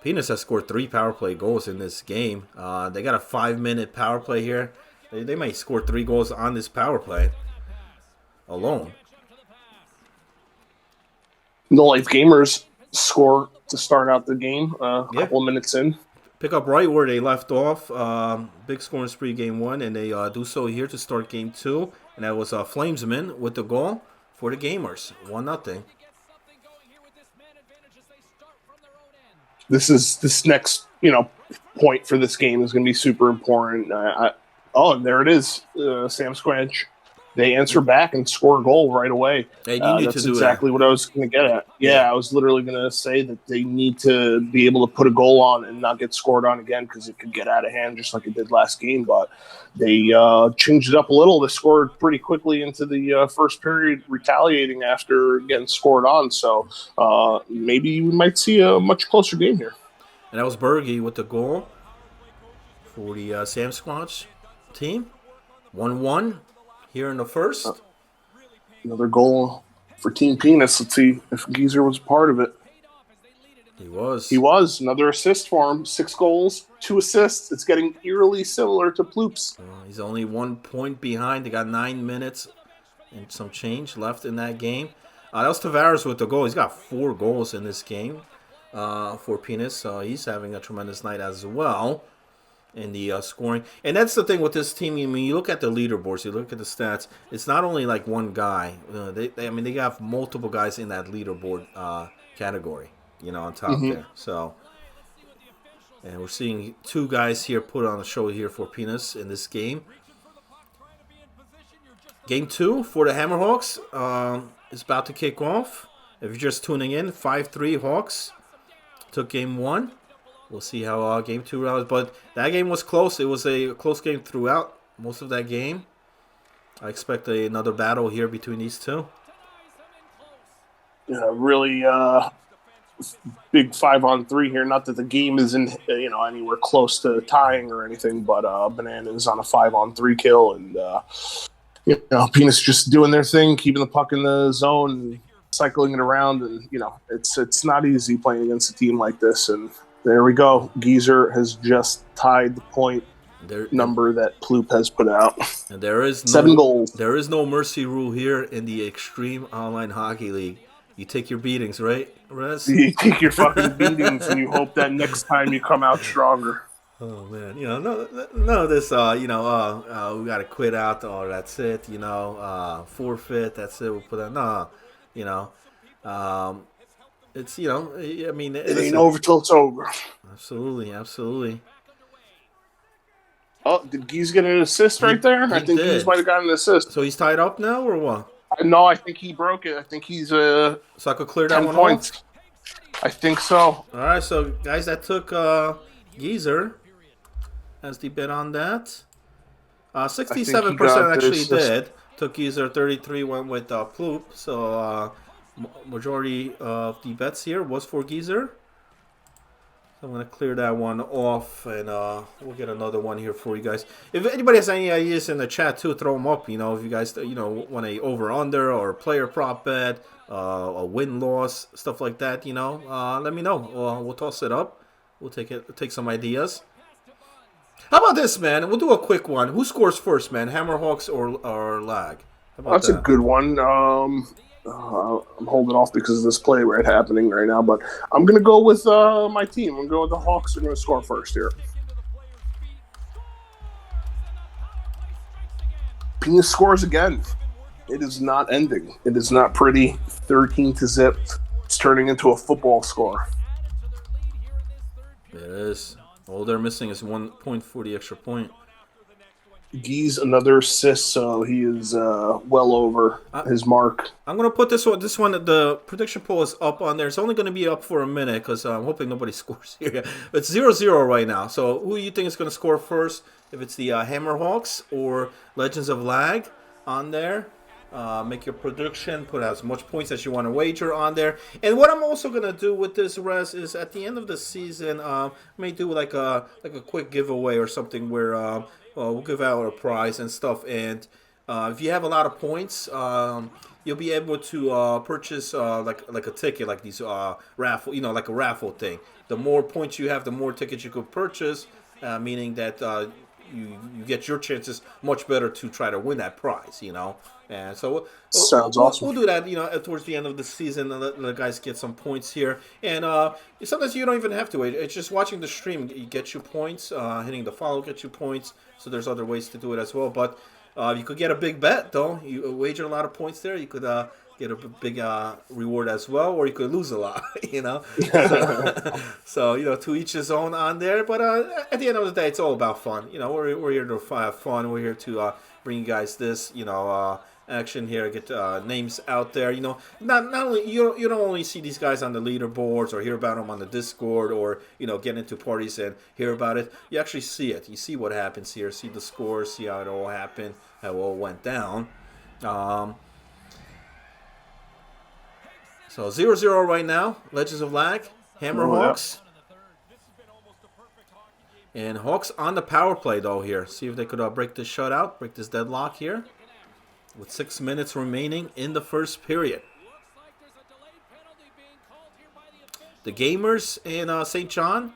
Penis has scored 3 power play goals in this game. They got a 5-minute power play here. They might score 3 goals on this power play alone. No Life Gamers score to start out the game a couple of minutes in. Pick up right where they left off. Big scoring spree game 1, and they do so here to start game 2. And that was Flamesman with the goal for the Gamers. 1-0. This next point for this game is going to be super important. And there it is. Sam Squanch they answer back and score a goal right away. And you need to That's do that. exactly what I was going to get at. Yeah, I was literally going to say that they need to be able to put a goal on and not get scored on again because it could get out of hand just like it did last game. But they changed it up a little. They scored pretty quickly into the first period, retaliating after getting scored on. So maybe we might see a much closer game here. And that was Berge with the goal for the Sam Squatch team. 1-1 here in the first. Another goal for Team Penis. Let's see if Geezer was part of it. He was. He was. Another assist for him. 6 goals, 2 assists. It's getting eerily similar to Ploop's. He's only 1 point behind. They got 9 minutes and some change left in that game. That was Tavares with the goal. He's got 4 goals in this game for Penis. So he's having a tremendous night as well in the scoring. And that's the thing with this team. I mean, you look at the leaderboards, you look at the stats. It's not only like one guy. They have multiple guys in that leaderboard category, on top there. So, and we're seeing 2 guys here put on a show here for Penis in this game. Game 2 for the Hammerhawks is about to kick off. If you're just tuning in, 5-3 Hawks took game 1. We'll see how game 2 rounds. But that game was close. It was a close game throughout most of that game. I expect another battle here between these 2. Yeah, really big 5-on-3 here. Not that the game isn't anywhere close to tying or anything, but Bananas on a 5-on-3 kill, and Penis just doing their thing, keeping the puck in the zone, and cycling it around, and it's not easy playing against a team like this. And there we go. Geezer has just tied the point number that Ploop has put out. And there is 7 goals. There is no mercy rule here in the Extreme Online Hockey League. You take your beatings, right, Rez? You take your fucking beatings, and you hope that next time you come out stronger. Oh man, none of this. We got to quit out. Oh, that's it. Forfeit. That's it. We'll put that. No, it's I mean, it ain't over till it's over. Absolutely. Oh, did Geese get an assist right there? I think Geese might have gotten an assist. So he's tied up now, or what? No, I think he broke it. I think he's so I could clear that 10 one points. off? I think so. All right, so guys, that took Geezer as the bet on that. 67% actually did. Took Geezer 33, went with Ploop. So majority of the bets here was for Geezer. So I'm going to clear that one off, and we'll get another one here for you guys. If anybody has any ideas in the chat, too, throw them up. If you guys, want a over-under or a player prop bet, a win-loss, stuff like that, let me know. We'll toss it up. We'll take some ideas. How about this, man? We'll do a quick one. Who scores first, man? Hammerhawks or Lag? That's a good one. I'm holding off because of this play right happening right now, but I'm going to go with my team. I'm going to go with the Hawks. They're going to score first here. Penis scores again. It is not ending. It is not pretty. 13-0. It's turning into a football score. It is. All they're missing is 1 point for the extra point. Gee's another assist, so he is well over his mark. I'm going to put this one. The prediction poll is up on there. It's only going to be up for a minute because I'm hoping nobody scores here. It's 0-0 right now. So who do you think is going to score first? If it's the Hammerhawks or Legends of Lag on there. Make your prediction. Put as much points as you want to wager on there. And what I'm also going to do with this, Res, is at the end of the season, may do like a quick giveaway or something where... we'll give out a prize and stuff, and if you have a lot of points, you'll be able to purchase like a ticket, like these raffle, like a raffle thing. The more points you have, the more tickets you could purchase, meaning that you get your chances much better to try to win that prize, And so sounds awesome. We'll do that, towards the end of the season, and let the guys get some points here. And sometimes you don't even have to wait. It's just watching the stream. You get you points. Hitting the follow gets you points. So there's other ways to do it as well. But you could get a big bet, though. You wager a lot of points there. You could get a big reward as well, or you could lose a lot, So, to each his own on there. But at the end of the day, it's all about fun. We're here to have fun. We're here to bring you guys this, action here. Get names out there. Not only you don't only see these guys on the leaderboards or hear about them on the Discord or get into parties and hear about it. You actually see it. You see what happens here. See the scores. See how it all happened. How it all went down. So 0-0 right now. Legends of Lag. Hammer Hawks. And Hawks on the power play, though, here. See if they could break this shutout, break this deadlock here. With 6 minutes remaining in the first period. The Gamers in St. John.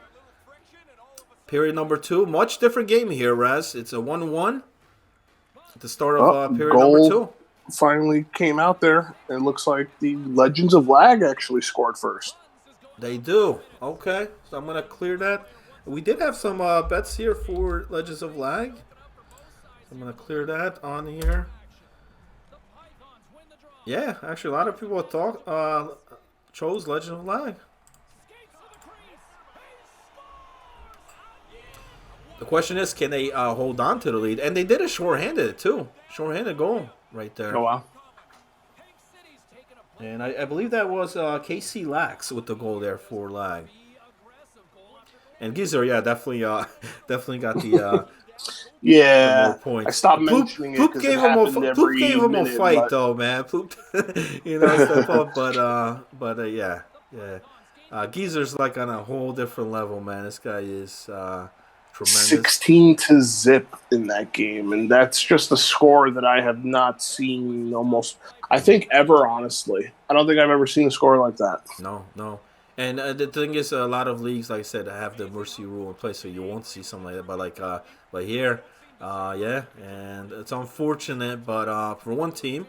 Period number 2. Much different game here, Raz. It's a 1-1 at the start of period number 2. Finally came out there. It looks like the Legends of Lag actually scored first. They do. Okay, so I'm going to clear that. We did have some bets here for Legends of Lag. I'm going to clear that on here. Yeah, actually, a lot of people chose Legend of Lag. The question is, can they hold on to the lead? And they did a short-handed, too. Short-handed goal right there. Oh, wow. And I believe that was KC Lax with the goal there for Lag. And Geezer, yeah, definitely got the yeah. more points. I stopped mentioning Poop it gave him a fight though, man. Poop, step up, but yeah. Geezer's like on a whole different level, man. This guy is tremendous. 16-0 in that game, and that's just a score that I have not seen I think ever, honestly. I don't think I've ever seen a score like that. No. And the thing is, a lot of leagues, like I said, have the mercy rule in place, so you won't see something like that. But here, yeah, and it's unfortunate. But for one team,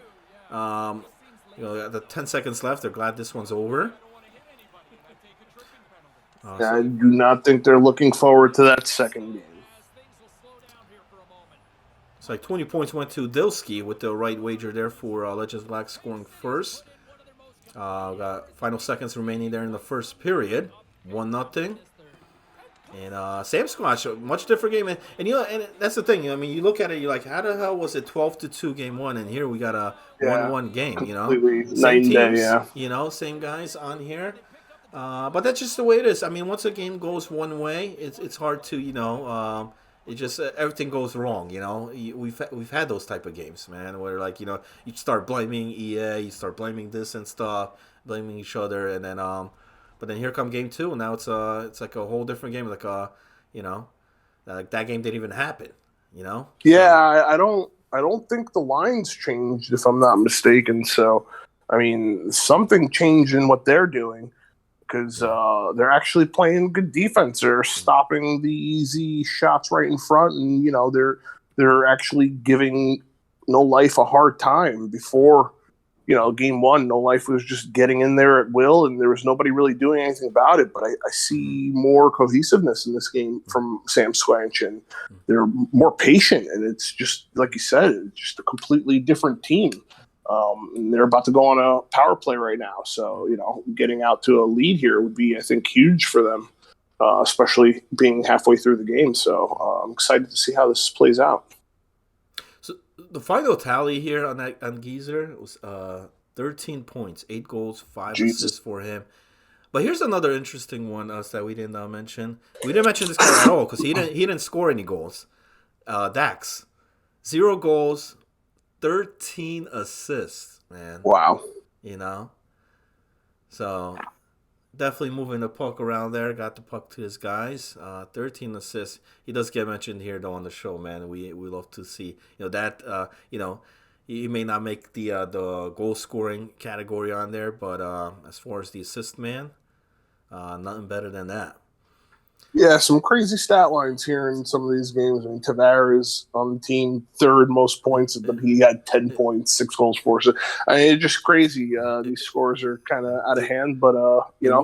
the 10 seconds left. They're glad this one's over. I do not think they're looking forward to that second game. It's like 20 points went to Dilsky with the right wager there for Legends of Black scoring first. Got final seconds remaining there in the first period. 1-0. And Sam Squash, a much different game. And and that's the thing. I mean, you look at it, you're like, how the hell was it 12-2 game 1? And here we got a 1-1 game, Completely Same teams, day, yeah. Same guys on here. But that's just the way it is. I mean, once a game goes one way, it's hard to, it just everything goes wrong. We've had those type of games, man, where you start blaming EA, you start blaming this and stuff, blaming each other, and then but then here come game 2, and now it's like a whole different game, like that game didn't even happen, Yeah, I don't think the lines changed, if I'm not mistaken. So, I mean, something changed in what they're doing. Because they're actually playing good defense. They're stopping the easy shots right in front, and they're actually giving No Life a hard time. Before game 1, No Life was just getting in there at will, and there was nobody really doing anything about it. But I see more cohesiveness in this game from Sam Squanch, and they're more patient, and it's just like you said, it's just a completely different team. And they're about to go on a power play right now. So, getting out to a lead here would be, I think, huge for them, especially being halfway through the game. So I'm excited to see how this plays out. So the final tally here on Geezer was 13 points, 8 goals, 5 assists for him. But here's another interesting one that we didn't mention. We didn't mention this guy at all because he didn't score any goals. Dax, 0 goals, 13 assists, man. Wow. So definitely moving the puck around there. Got the puck to his guys. 13 assists. He does get mentioned here though on the show, man. We love to see that. He may not make the goal scoring category on there, but as far as the assist man, nothing better than that. Yeah, some crazy stat lines here in some of these games. I mean, Tavares on the team, 3rd most points, but he had 10 points, 6 goals for. So, I mean, it's just crazy. These scores are kind of out of hand, but,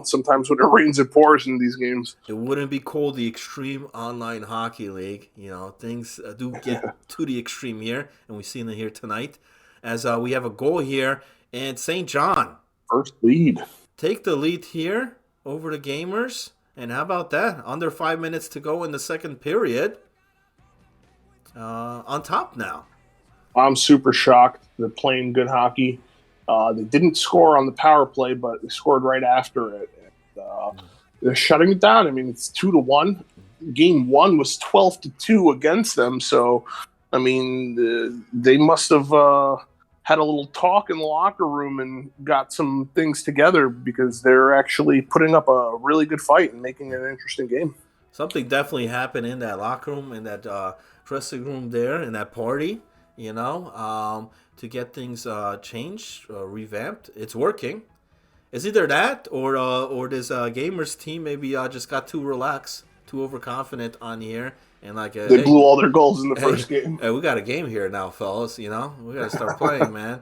sometimes when it rains, it pours in these games. It wouldn't be called the Extreme Online Hockey League. Things do get to the extreme here, and we've seen it here tonight. As we have a goal here, and St. John. First lead. Take the lead here over the Gamers. And how about that? Under 5 minutes to go in the second period. On top now. I'm super shocked. They're playing good hockey. They didn't score on the power play, but they scored right after it. And, they're shutting it down. I mean, it's 2-1. Game one was 12-2 against them. So, I mean, they must have had a little talk in the locker room and got some things together because they're actually putting up a really good fight and making it an interesting game. Something definitely happened in that locker room, in that dressing room there, in that party. To get things changed, revamped. It's working. It's either that or this gamers team maybe just got too relaxed, too overconfident on here, and like They blew all their goals in the hey, first game. hey, we got a game here now, fellas. We got to start playing, man.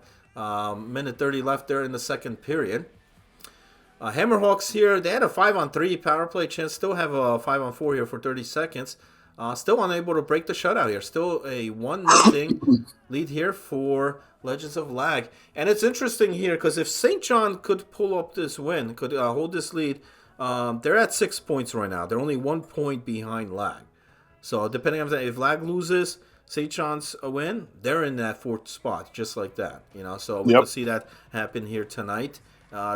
Minute 30 left there in the second period. Hammerhawks here, they had a 5-on-3 power play chance. Still have a 5-on-4 here for 30 seconds. Still unable to break the shutout here. Still a 1-0 lead here for Legends of Lag. And it's interesting here because if St. John could pull up this win, could hold this lead, they're at 6 points right now. They're only 1 point behind Lag. So depending on that, if Lag loses, St. John's a win, they're in that fourth spot, just like that. So we could see that happen here tonight.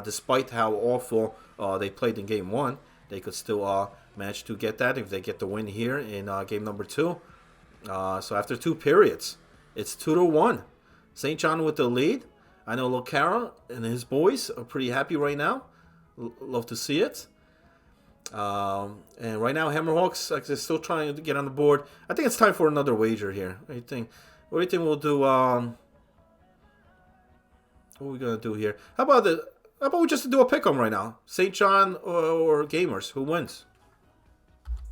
Despite how awful they played in game one, they could still manage to get that if they get the win here in game number two. So after 2 periods, it's 2-1. St. John with the lead. I know Locara and his boys are pretty happy right now. Love to see it. And right now, Hammerhawks are still trying to get on the board. I think it's time for another wager here. What do you think? What do you think we'll do? What are we gonna do here? How about we just do a pick 'em right now? St. John or Gamers? Who wins?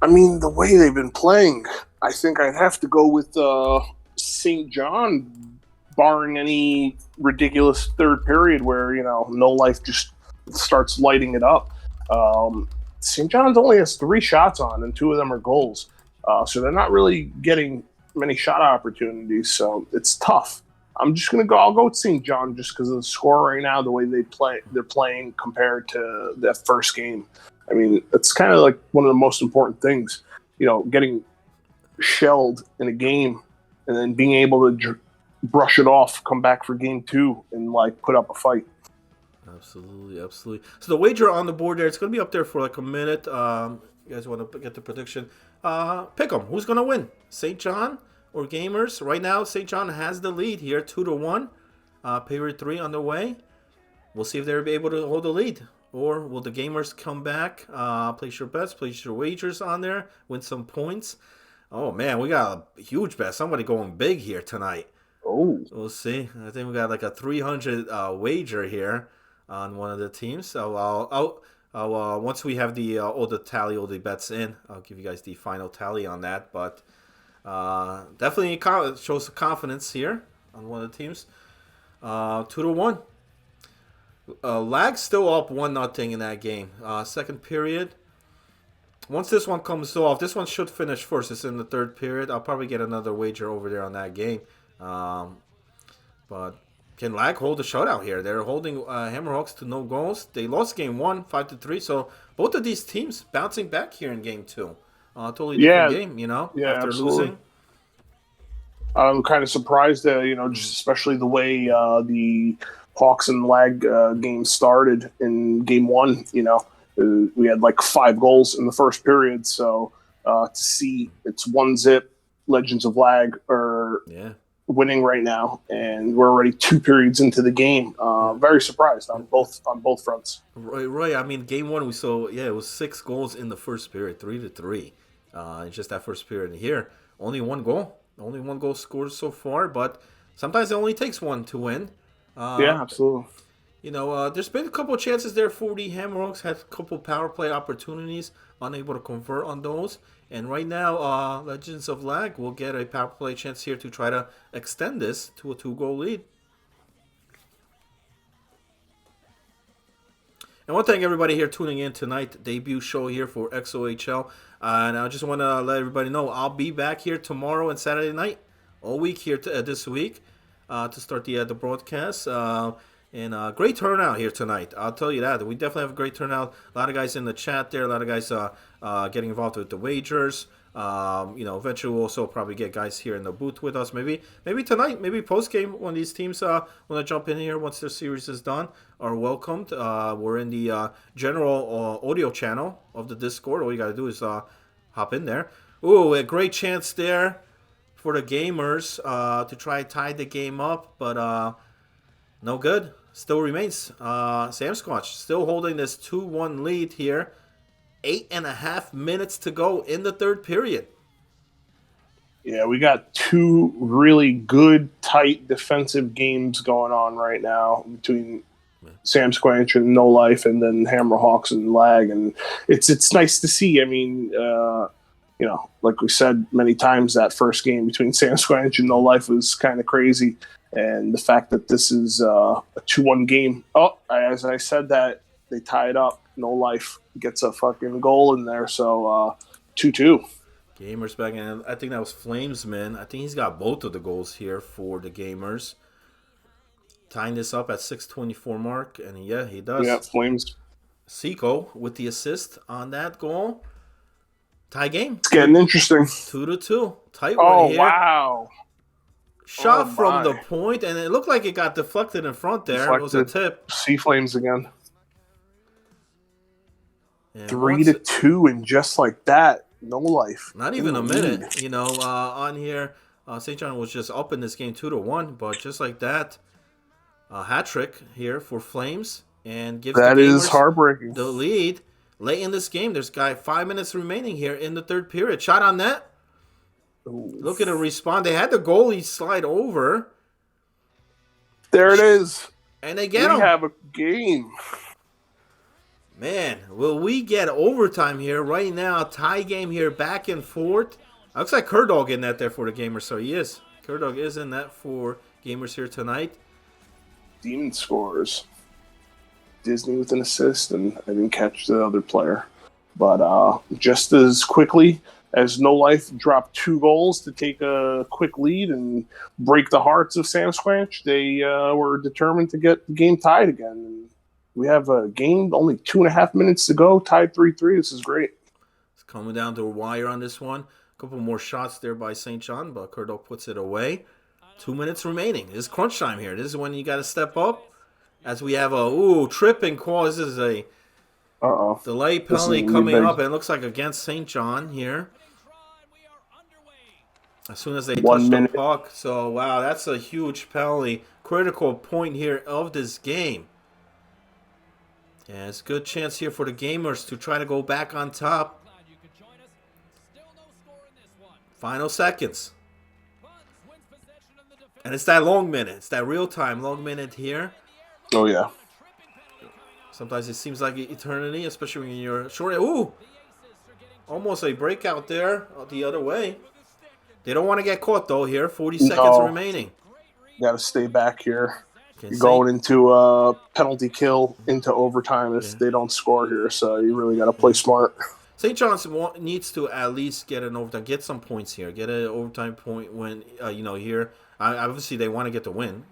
I mean, the way they've been playing, I think I'd have to go with St. John, barring any ridiculous third period where, No Life just starts lighting it up. St. John's only has 3 shots on, and 2 of them are goals. So they're not really getting many shot opportunities, so it's tough. I'm just gonna go. I'll go with St. John just because of the score right now, the way they're playing compared to that first game. I mean, it's kind of like one of the most important things, getting shelled in a game and then being able to brush it off, come back for game 2, and put up a fight. Absolutely, absolutely. So the wager on the board there, it's going to be up there for like a minute. You guys want to get the prediction? Pick them. Who's going to win? St. John or Gamers? Right now, St. John has the lead here, 2-1. Period 3 underway. We'll see if they're able to hold the lead. Or will the Gamers come back? Place your bets, place your wagers on there, win some points. Oh, man, we got a huge bet. Somebody going big here tonight. Oh. We'll see. I think we got like a 300 wager here on one of the teams. So I'll once we have all the bets in, I'll give you guys the final tally on that. But definitely shows confidence here on one of the teams. 2-1. Lag still up 1-0 in that game. Second period. Once this one comes off, this one should finish first. It's in the third period. I'll probably get another wager over there on that game. But can Lag hold the shutout here? They're holding Hammerhawks to no goals. They lost game 1, 5-3. So both of these teams bouncing back here in game 2. Totally different game, after absolutely. losing. I'm kind of surprised that, just especially the way the Hawks and Lag game started in game 1. We had 5 goals in the first period. So to see it's 1-0, Legends of Lag are winning right now, and we're already 2 periods into the game. Very surprised on both fronts. Right. I mean, game 1 we saw, it was 6 goals in the first period, 3-3. In just that first period. And here, only 1 goal. Only 1 goal scored so far, but sometimes it only takes 1 to win. Yeah, absolutely. There's been a couple of chances there for the Hammerhawks, had a couple power play opportunities, unable to convert on those. And right now, Legends of Lag will get a power play chance here to try to extend this to a 2-goal lead. I want to thank everybody here tuning in tonight. Debut show here for XOHL. And I just want to let everybody know I'll be back here tomorrow and Saturday night, all week here this week to start the broadcast. And great turnout here tonight. I'll tell you that. We definitely have a great turnout. A lot of guys in the chat there. A lot of guys getting involved with the wagers. Eventually we'll also probably get guys here in the booth with us. Maybe tonight, maybe post game when these teams want to jump in here once their series is done are welcomed. We're in the general audio channel of the Discord. All you got to do is hop in there. Ooh, a great chance there for the gamers to try and tie the game up, but no good. Still remains. Sam Squatch still holding this 2-1 lead here. 8.5 minutes to go in the third period. Yeah, we got two really good, tight defensive games going on right now between Sam Squanch and No Life, and then Hammerhawks and Lag, and it's nice to see. I mean, like we said many times, that first game between Sam Squanch and No Life was kind of crazy, and the fact that this is a 2-1 game. Oh, as I said that, they tie it up. No Life gets a fucking goal in there, so 2-2. Gamers back in. I think that was Flamesman. I think he's got both of the goals here for the Gamers. Tying this up at 6:24 mark, and yeah, he does. Yeah, Flames. Seco with the assist on that goal. Tie game. It's getting interesting. 2-2. Tight one here. Oh, wow. Shot from the point, and it looked like it got deflected in front there. Deflected. It was a tip. Sea Flames again. And 3-2, and just like that, No Life. Not even a minute. On here, St. John was just up in this game 2-1, but just like that, hat trick here for Flames, and gives that the is heartbreaking. The lead late in this game. There's 5 minutes remaining here in the third period. Shot on net. Ooh. Look at it respond. They had the goalie slide over. There it is. And they get him. We have a game. Man, will we get overtime here right now? Tie game here, back and forth. Looks like Kerdog in that there for the Gamers, so he is. Kerdog is in that for Gamers here tonight. Demon scores. Disney with an assist, and I didn't catch the other player. But just as quickly as No Life dropped 2 goals to take a quick lead and break the hearts of Sam Squanch, they were determined to get the game tied again. And we have a game, only 2.5 minutes to go, tied 3-3. This is great. It's coming down to a wire on this one. A couple more shots there by St. John, but Kerdog puts it away. 2 minutes remaining. This is crunch time here. This is when you got to step up. As we have a tripping causes a delay penalty coming up, and it looks like against St. John here. As soon as they touch the puck. So, wow, that's a huge penalty. Critical point here of this game. Yeah, it's a good chance here for the Gamers to try to go back on top. Final seconds. And it's that long minute. It's that real-time long minute here. Oh, yeah. Sometimes it seems like eternity, especially when you're short. Ooh! Almost a breakout there the other way. They don't want to get caught, though, here. 40 seconds remaining. Got to stay back here. You're going into a penalty kill into overtime if they don't score here, so you really got to play smart. St. John's needs to at least get an overtime, get some points here, get an overtime point when, here. Obviously, they want to get the win,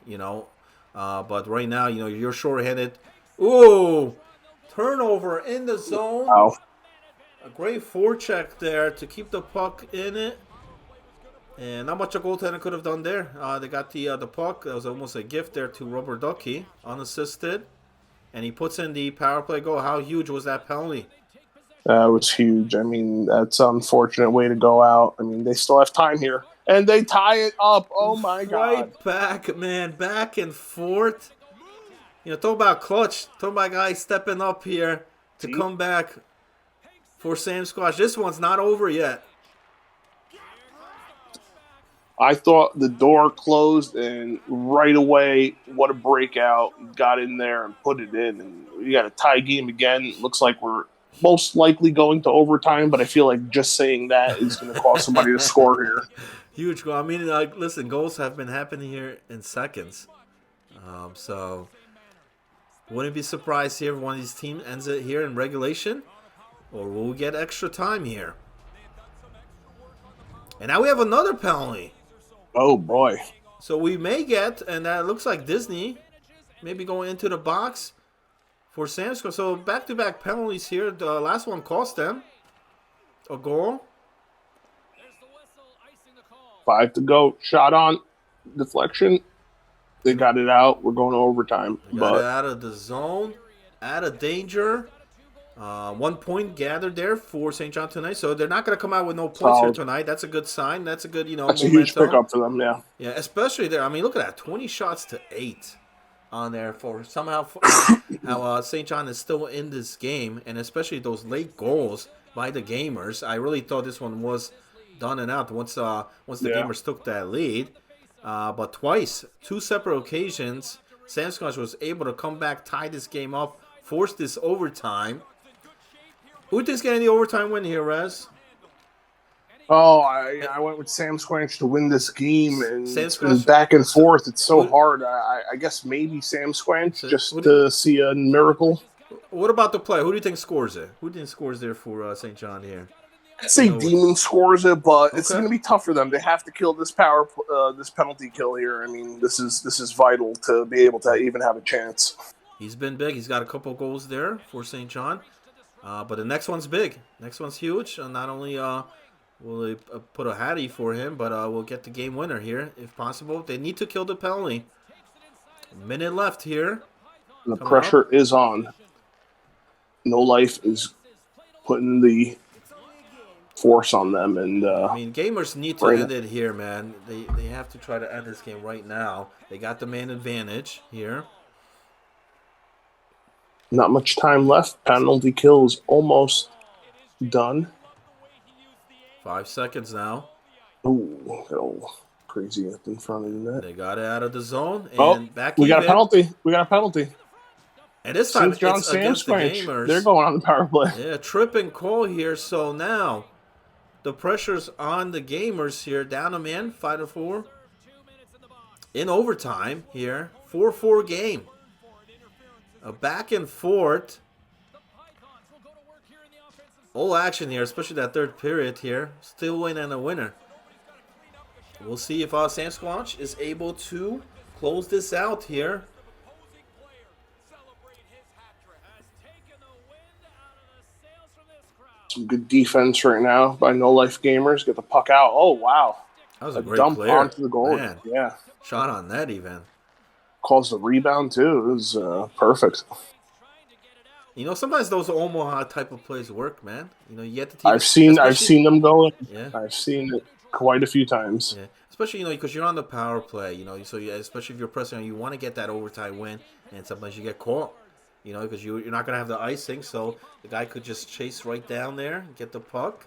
but right now, you're shorthanded. Ooh, turnover in the zone. Wow. A great forecheck there to keep the puck in it. And not much a goaltender could have done there. They got the puck. That was almost a gift there to Rubber Ducky, unassisted. And he puts in the power play goal. How huge was that penalty? That was huge. I mean, that's an unfortunate way to go out. I mean, they still have time here. And they tie it up. Oh, my God. Right back, man. Back and forth. Talk about clutch. Talk about guys stepping up here to come back for Sam Squash. This one's not over yet. I thought the door closed, and right away, what a breakout. Got in there and put it in. And we got a tie game again. Looks like we're most likely going to overtime, but I feel like just saying that is going to cause somebody to score here. Huge goal. I mean, listen, goals have been happening here in seconds. So, wouldn't be surprised here if one of these teams ends it here in regulation, or will we get extra time here? And now we have another penalty. Oh, boy. So we may get, and that looks like Disney, maybe going into the box for Samsco. So back-to-back penalties here. The last one cost them a goal. 5 to go. Shot on. Deflection. They got it out. We're going to overtime. They got it out of the zone, out of danger. 1 point gathered there for St. John tonight, so they're not going to come out with no points here tonight. That's a good sign. That's a good, that's momentum. a huge pickup for them. Yeah, yeah, especially there. I mean, look at that, 20 shots to 8 on there for somehow how St. John is still in this game, and especially those late goals by the Gamers. I really thought this one was done and out once the Gamers took that lead. But twice, 2 separate occasions, Sasquatch was able to come back, tie this game up, force this overtime. Who thinks getting the overtime win here, Rez? Oh, I went with Sam Squanch to win this game, and it's been Squanch, back and forth. It's so hard. I guess maybe Sam Squanch just to see a miracle. What about the play? Who do you think scores it? Who do you think scores there for St. John here? I'd say Demon scores it, but it's going to be tough for them. They have to kill this this penalty kill here. I mean, this is vital to be able to even have a chance. He's been big. He's got a couple goals there for St. John. But the next one's big. Next one's huge. Not only will they put a hattie for him, but we'll get the game winner here if possible. They need to kill the penalty. A minute left here. The pressure is on. No Life is putting the force on them, and I mean, Gamers need to end it here, man. They have to try to end this game right now. They got the man advantage here. Not much time left. Penalty kill is almost done. 5 seconds now. Ooh, crazy up in front of the net. They got it out of the zone, and back we got a penalty. We got a penalty. And this time St. John it's against the Gamers. They're going on the power play. Yeah, tripping call here. So now the pressure's on the Gamers here. Down a man, 5-4. In overtime here. 4-4 game. A back and forth. All action here, especially that third period here. Still win and a winner. We'll see if Sasquatch is able to close this out here. Some good defense right now by No Life Gamers. Get the puck out. Oh, wow. That was a great dump player. Onto the goal. Man. Yeah. Shot on that even. Calls the rebound, too. It was perfect. Sometimes those Omaha type of plays work, man. You get the team. I've seen them go. Yeah. I've seen it quite a few times. Yeah. Especially, because you're on the power play, so especially if you're pressing, you want to get that overtime win, and sometimes you get caught, because you're not going to have the icing, so the guy could just chase right down there, get the puck.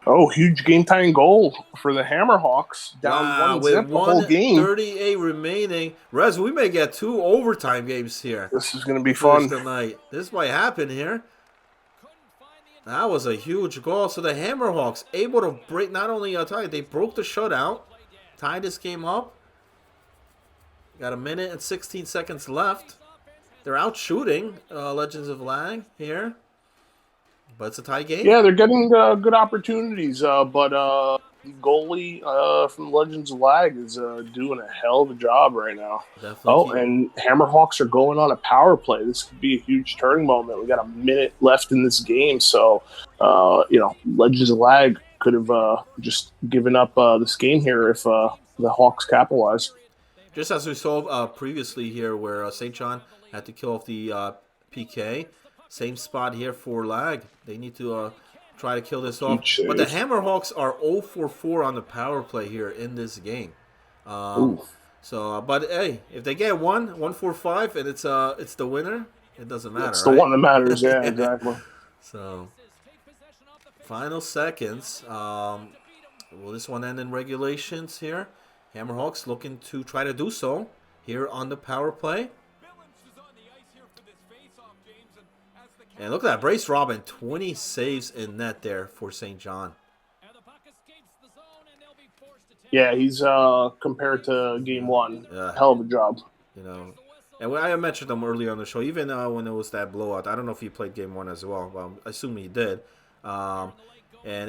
Oh, huge game-tying goal for the Hammerhawks. Down 1-0 the whole game. 38 remaining. Rez, we may get 2 overtime games here. This is going to be fun tonight. This might happen here. That was a huge goal. So the Hammerhawks able to break, not only they broke the shutout, tied this game up. Got a minute and 16 seconds left. They're out shooting Legends of Lag here. But it's a tie game. Yeah, they're getting good opportunities. But the goalie from Legends of Lag is doing a hell of a job right now. Definitely. And Hammerhawks are going on a power play. This could be a huge turning moment. We got a minute left in this game. So, Legends of Lag could have just given up this game here if the Hawks capitalize. Just as we saw previously here where St. John had to kill off the PK. Same spot here for Lag. They need to try to kill this off. But the Hammerhawks are 0-for-4 on the power play here in this game. So, but hey, if they get 1-for-5, and it's the winner, it doesn't matter. It's the one that matters. Yeah, exactly. So, final seconds. Will this one end in regulations here? Hammerhawks looking to try to do so here on the power play. And look at that. Brace Robin, 20 saves in net there for St. John. Yeah, he's compared to game one. Hell of a job. And I mentioned him earlier on the show, even when it was that blowout. I don't know if he played game one as well. I assume he did. And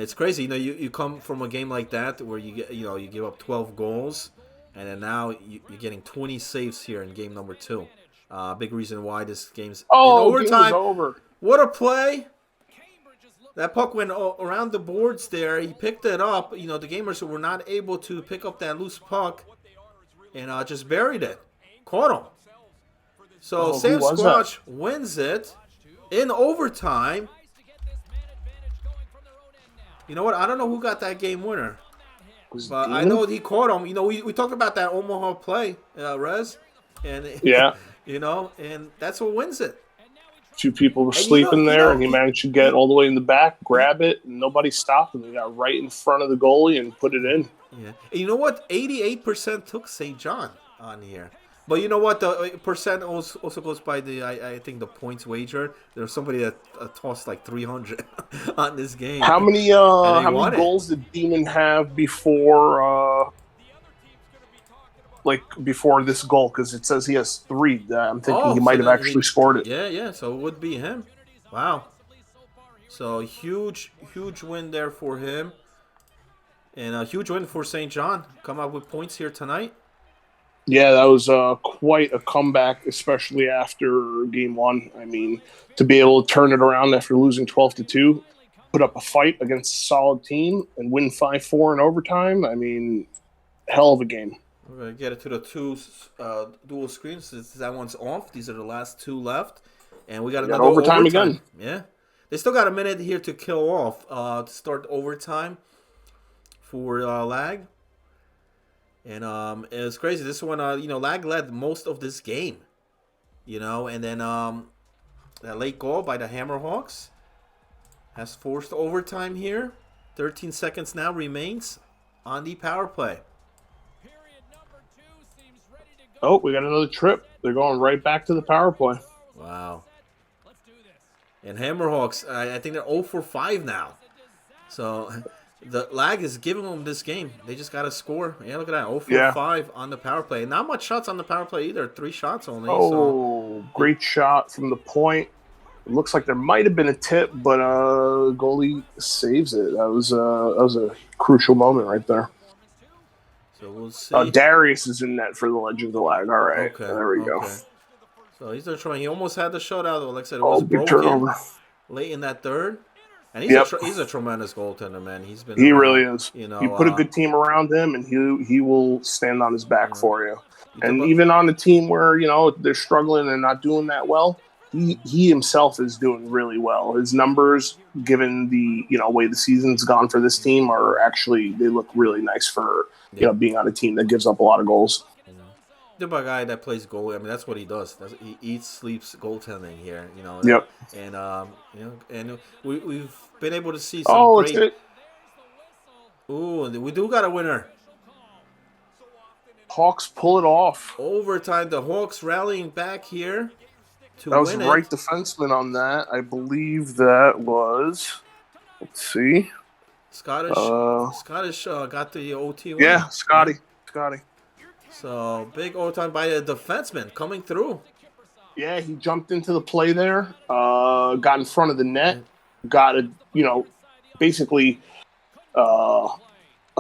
it's crazy. You come from a game like that where you get, you give up 12 goals, and then now you're getting 20 saves here in game number 2. Big reason why this game's in overtime. Game is over. What a play. That puck went around the boards there. He picked it up. You know, the gamers were not able to pick up that loose puck and just buried it. Caught him. So Oh, who Sam was that? Squatch wins it in overtime. You know what? I don't know who got that game winner. But I know he caught him. You know, we talked about that Omaha play, Rez. And, Yeah. you know, and that's what wins it. Two people were sleeping there, and he managed to get all the way in the back, grab it, and nobody stopped him. He got right in front of the goalie and put it in. Yeah. And you know what? 88% took St. John on here. But you know what? The percent also goes by I think the points wager. There's somebody that tossed like 300 on this game. How many goals did Demon have before before this goal? Because it says he has 3. I'm thinking he might have actually scored it. Yeah. So it would be him. Wow. So huge win there for him. And a huge win for St. John. Come out with points here tonight. Yeah, that was quite a comeback, especially after Game 1. I mean, to be able to turn it around after losing 12-2, put up a fight against a solid team, and win 5-4 in overtime. I mean, hell of a game. We're going to get it to the 2 dual screens. That one's off. These are the last 2 left. And we got another overtime again. Yeah. They still got a minute here to kill off to start overtime for Lag. And it was crazy. This one, Lag led most of this game. You know, and then that late goal by the Hammerhawks has forced overtime here. 13 seconds now remains on the power play. Oh, we got another trip. They're going right back to the power play. Wow. And Hammerhawks, I think they're 0 for 5 now. So the Lag is giving them this game. They just got to score. Yeah, look at that. 0 for 5 on the power play. Not much shots on the power play either. 3 shots only. Oh, great shot from the point. It looks like there might have been a tip, but goalie saves it. That was a crucial moment right there. So we'll see. Darius is in net for the Legends of Lag. All right, okay, there we go. So he's there trying. He almost had the shutout, though. Like I said, it was broken turnover late in that third. And he's a tremendous goaltender, man. He really is. You know, you put a good team around him, and he will stand on his back for you. And even on a team where they're struggling and not doing that well, he himself is doing really well. His numbers, given the way the season's gone for this team, they look really nice for being on a team that gives up a lot of goals. The guy that plays goalie, I mean, that's what he does. He eats, sleeps goaltending here, Yep. And and we've been able to see some great. It's it. Ooh, we do got a winner. Hawks pull it off. Overtime, the Hawks rallying back here to that was win the right defenseman on that. I believe that was. Let's see. Scottish got the OT win. Yeah, Scotty. So big overtime by the defenseman coming through. Yeah, he jumped into the play there, got in front of the net, got basically a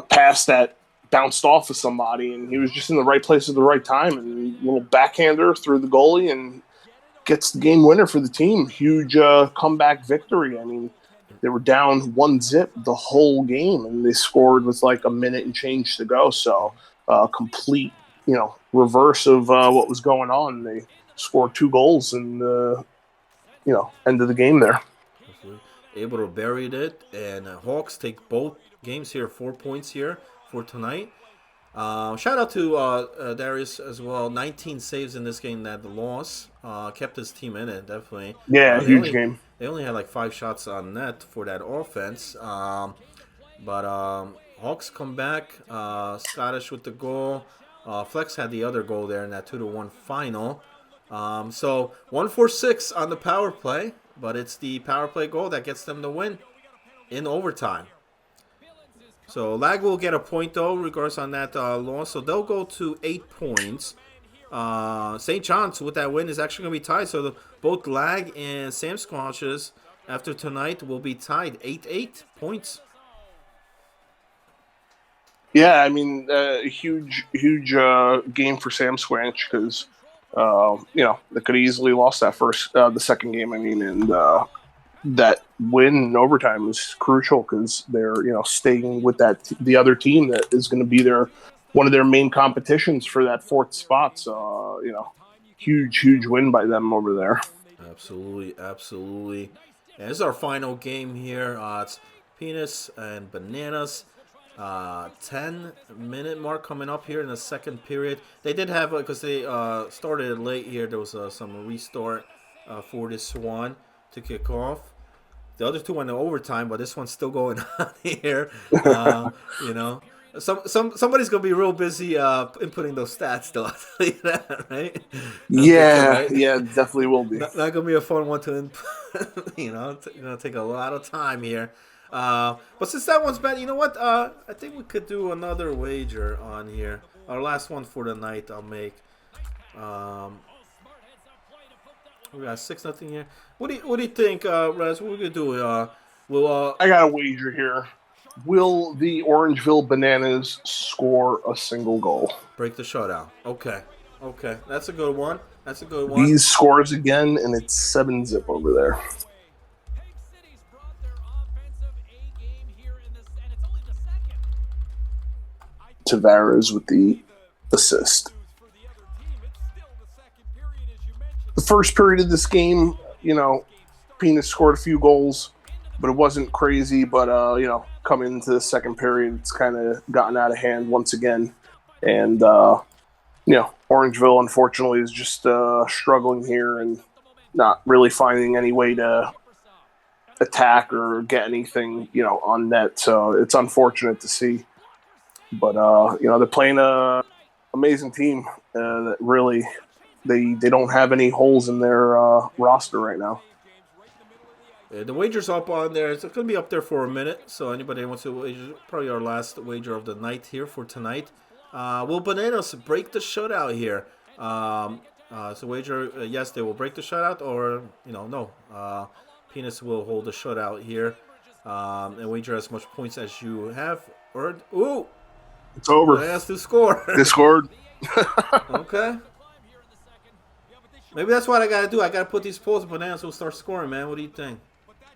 pass that bounced off of somebody, and he was just in the right place at the right time, and a little backhander through the goalie and gets the game winner for the team. Huge comeback victory. I mean, they were down 1-0 the whole game, and they scored with like a minute and change to go. So complete, reverse of what was going on. They scored 2 goals and, end of the game there. Able to bury it, and Hawks take both games here, 4 points here for tonight. Shout out to Darius as well. 19 saves in this game that the loss. Kept his team in it, definitely. Yeah, huge game. They only had like 5 shots on net for that offense. But Hawks come back. Scottish with the goal. Flex had the other goal there in that 2-1 final. So 1 for 6 on the power play, but it's the power play goal that gets them the win in overtime. So Lag will get a point though, regardless on that loss. So they'll go to 8 points. St. John's with that win is actually going to be tied. So both Lag and Sam Squatches after tonight will be tied 8 points. Yeah, I mean, huge game for Sam Squanch because they could have easily lost that the second game. I mean, and that win in overtime was crucial because they're staying with the other team that is going to be one of their main competitions for that fourth spot. So huge win by them over there. Absolutely, absolutely. And this is our final game here. It's Penis and Bananas. 10-minute mark coming up here in the second period. They did have, because they started late here, there was some restart for this one to kick off. The other two went to overtime, but this one's still going on here. You know, somebody's gonna be real busy inputting those stats, though. I'll tell you that, right? Yeah, definitely will be. Not gonna be a fun one to input. It's gonna take a lot of time here. But since that one's bad, you know what? I think we could do another wager on here. Our last one for the night, I'll make. We got 6-0 here. What do you think, Rez? What we gonna do? I got a wager here. Will the Orangeville Bananas score a single goal? Break the shutout. Okay, that's a good one. These scores again, and it's 7-0 over there. Tavares with the assist. The first period of this game, Penis scored a few goals, but it wasn't crazy. But, coming into the second period, it's kind of gotten out of hand once again. And, Orangeville, unfortunately, is just struggling here and not really finding any way to attack or get anything, on net. So it's unfortunate to see. But, they're playing an amazing team that really they don't have any holes in their roster right now. Yeah, the wager's up on there. It's going to be up there for a minute. So anybody wants to wager, probably our last wager of the night here for tonight. Will Bananas break the shutout here? So wager, yes, they will break the shutout, or no. Penis will hold the shutout here, and wager as much points as you have earned. Ooh, it's over. Bananas to score. They scored. Okay. Maybe that's what I gotta do. I gotta put these polls. Bananas will start scoring, man. What do you think?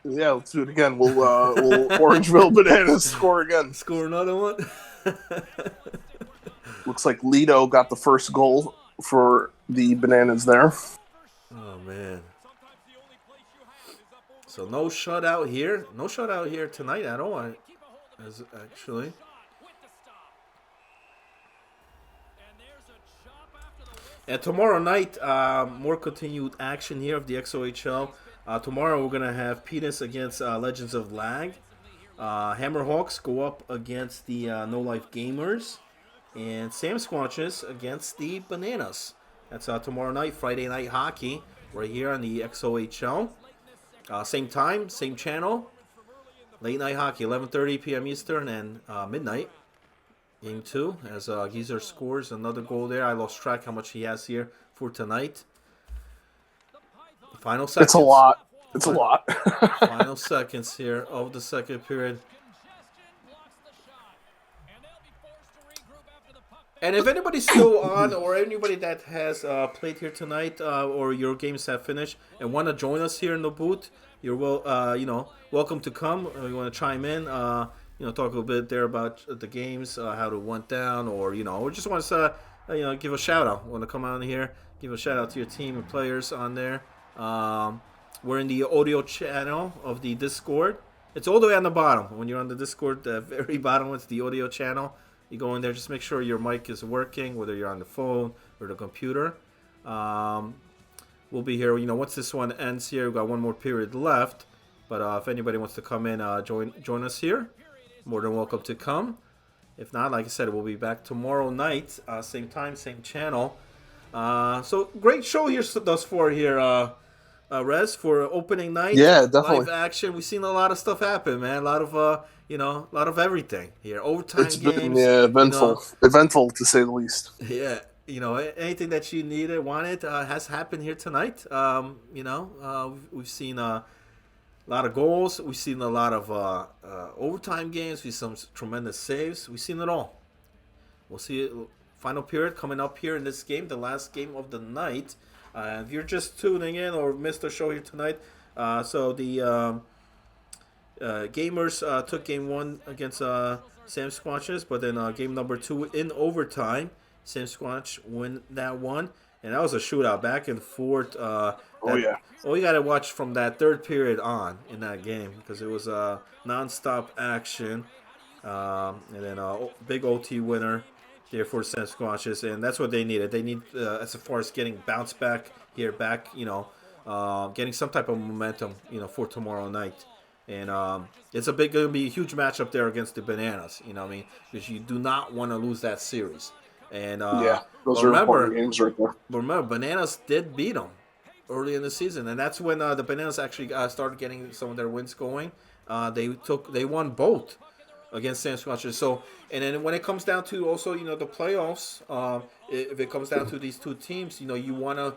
Yeah, let's do it again. We'll Orangeville Bananas score again. Score another one. Looks like Lido got the first goal for the Bananas there. Oh man. So no shutout here. No shutout here tonight at all. Actually. And tomorrow night, more continued action here of the XOHL. Tomorrow we're going to have Penis against Legends of Lag. Hammerhawks go up against the No Life Gamers. And Sam Squatches against the Bananas. That's tomorrow night, Friday Night Hockey, right here on the XOHL. Same time, same channel. Late Night Hockey, 11:30 p.m. Eastern and midnight. Game 2, as Geezer scores another goal there. I lost track how much he has here for tonight. Final seconds. It's a lot. It's a lot. Final seconds here of the second period. And if anybody's still on, or anybody that has played here tonight, or your games have finished and want to join us here in the booth, you're welcome to come. You want to chime in, talk a little bit there about the games, how it went down, or just want to give a shout out. Want to come on here, give a shout out to your team and players on there. We're in the audio channel of the Discord. It's all the way on the bottom. When you're on the Discord, the very bottom is the audio channel. You go in there, just make sure your mic is working, whether you're on the phone or the computer. We'll be here, once this one ends here. We've got one more period left. But if anybody wants to come in, join us here, more than welcome to come. If not, like I said, we'll be back tomorrow night, same time, same channel. So great show here thus far here, Rez, for opening night. Yeah, definitely. Live action. We've seen a lot of stuff happen, man. A lot of a lot of everything here. Overtime games. It's been eventful. Eventful to say the least. Yeah, anything that you needed, wanted, has happened here tonight. We've seen a lot of goals. We've seen a lot of overtime games. We've seen some tremendous saves. We've seen it all. We'll see it. Final period coming up here in this game, the last game of the night. If you're just tuning in or missed the show here tonight, So the Gamers took game one against Sam Squatches, but then game number two in overtime, Sam Squatch win that one, and that was a shootout back and forth. Oh That yeah, oh, you got to watch from that third period on in that game because it was nonstop action, and then big OT winner there for Sam Squatches, and that's what they needed. They need as far as getting bounce back here, back getting some type of momentum, for tomorrow night. And it's going to be a huge matchup there against the Bananas. You know what I mean? Because you do not want to lose that series. And yeah. but Those are important remember, games right there. but remember, Bananas did beat them early in the season, and that's when the Bananas actually started getting some of their wins going. They won both against Sam Squatches. So, and then when it comes down to also the playoffs, if it comes down to these two teams, you want to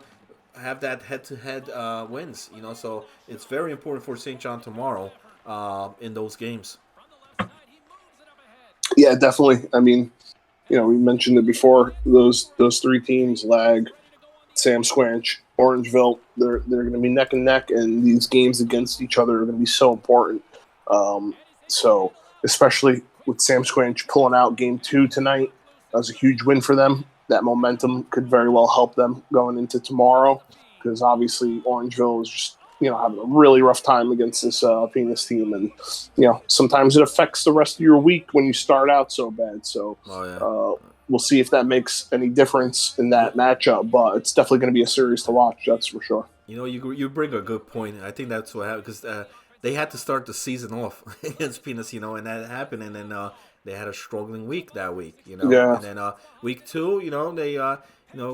have that head-to-head wins. So it's very important for St. John tomorrow in those games. Yeah, definitely. I mean, we mentioned it before. Those three teams, Lag, Sam Squanch, Orangeville, they're going to be neck and neck, and these games against each other are going to be so important. So especially with Sam Squanch pulling out game two tonight, that was a huge win for them. That momentum could very well help them going into tomorrow because obviously Orangeville is just having a really rough time against this Penis team, and sometimes it affects the rest of your week when you start out so bad. So Oh yeah. we'll see if that makes any difference in that matchup, but it's definitely going to be a series to watch. That's for sure. You bring a good point. I think that's what happened because they had to start the season off against Penis, and that happened, and then they had a struggling week that week, Yeah. and then week two, they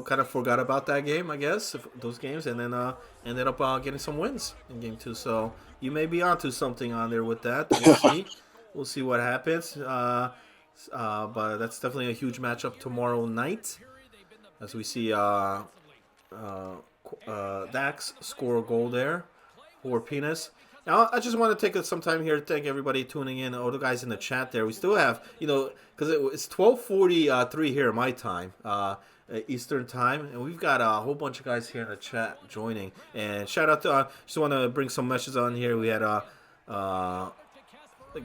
kind of forgot about that game, I guess, those games, and then ended up getting some wins in game two. So you may be onto something on there with that. We'll see what happens. But that's definitely a huge matchup tomorrow night, as we see Dax score a goal there for Penis. Now, I just want to take some time here to thank everybody tuning in, all the guys in the chat there. We still have, because it's 12:43 here my time, Eastern time, and we've got a whole bunch of guys here in the chat joining. And shout out to, just want to bring some messages on here. We had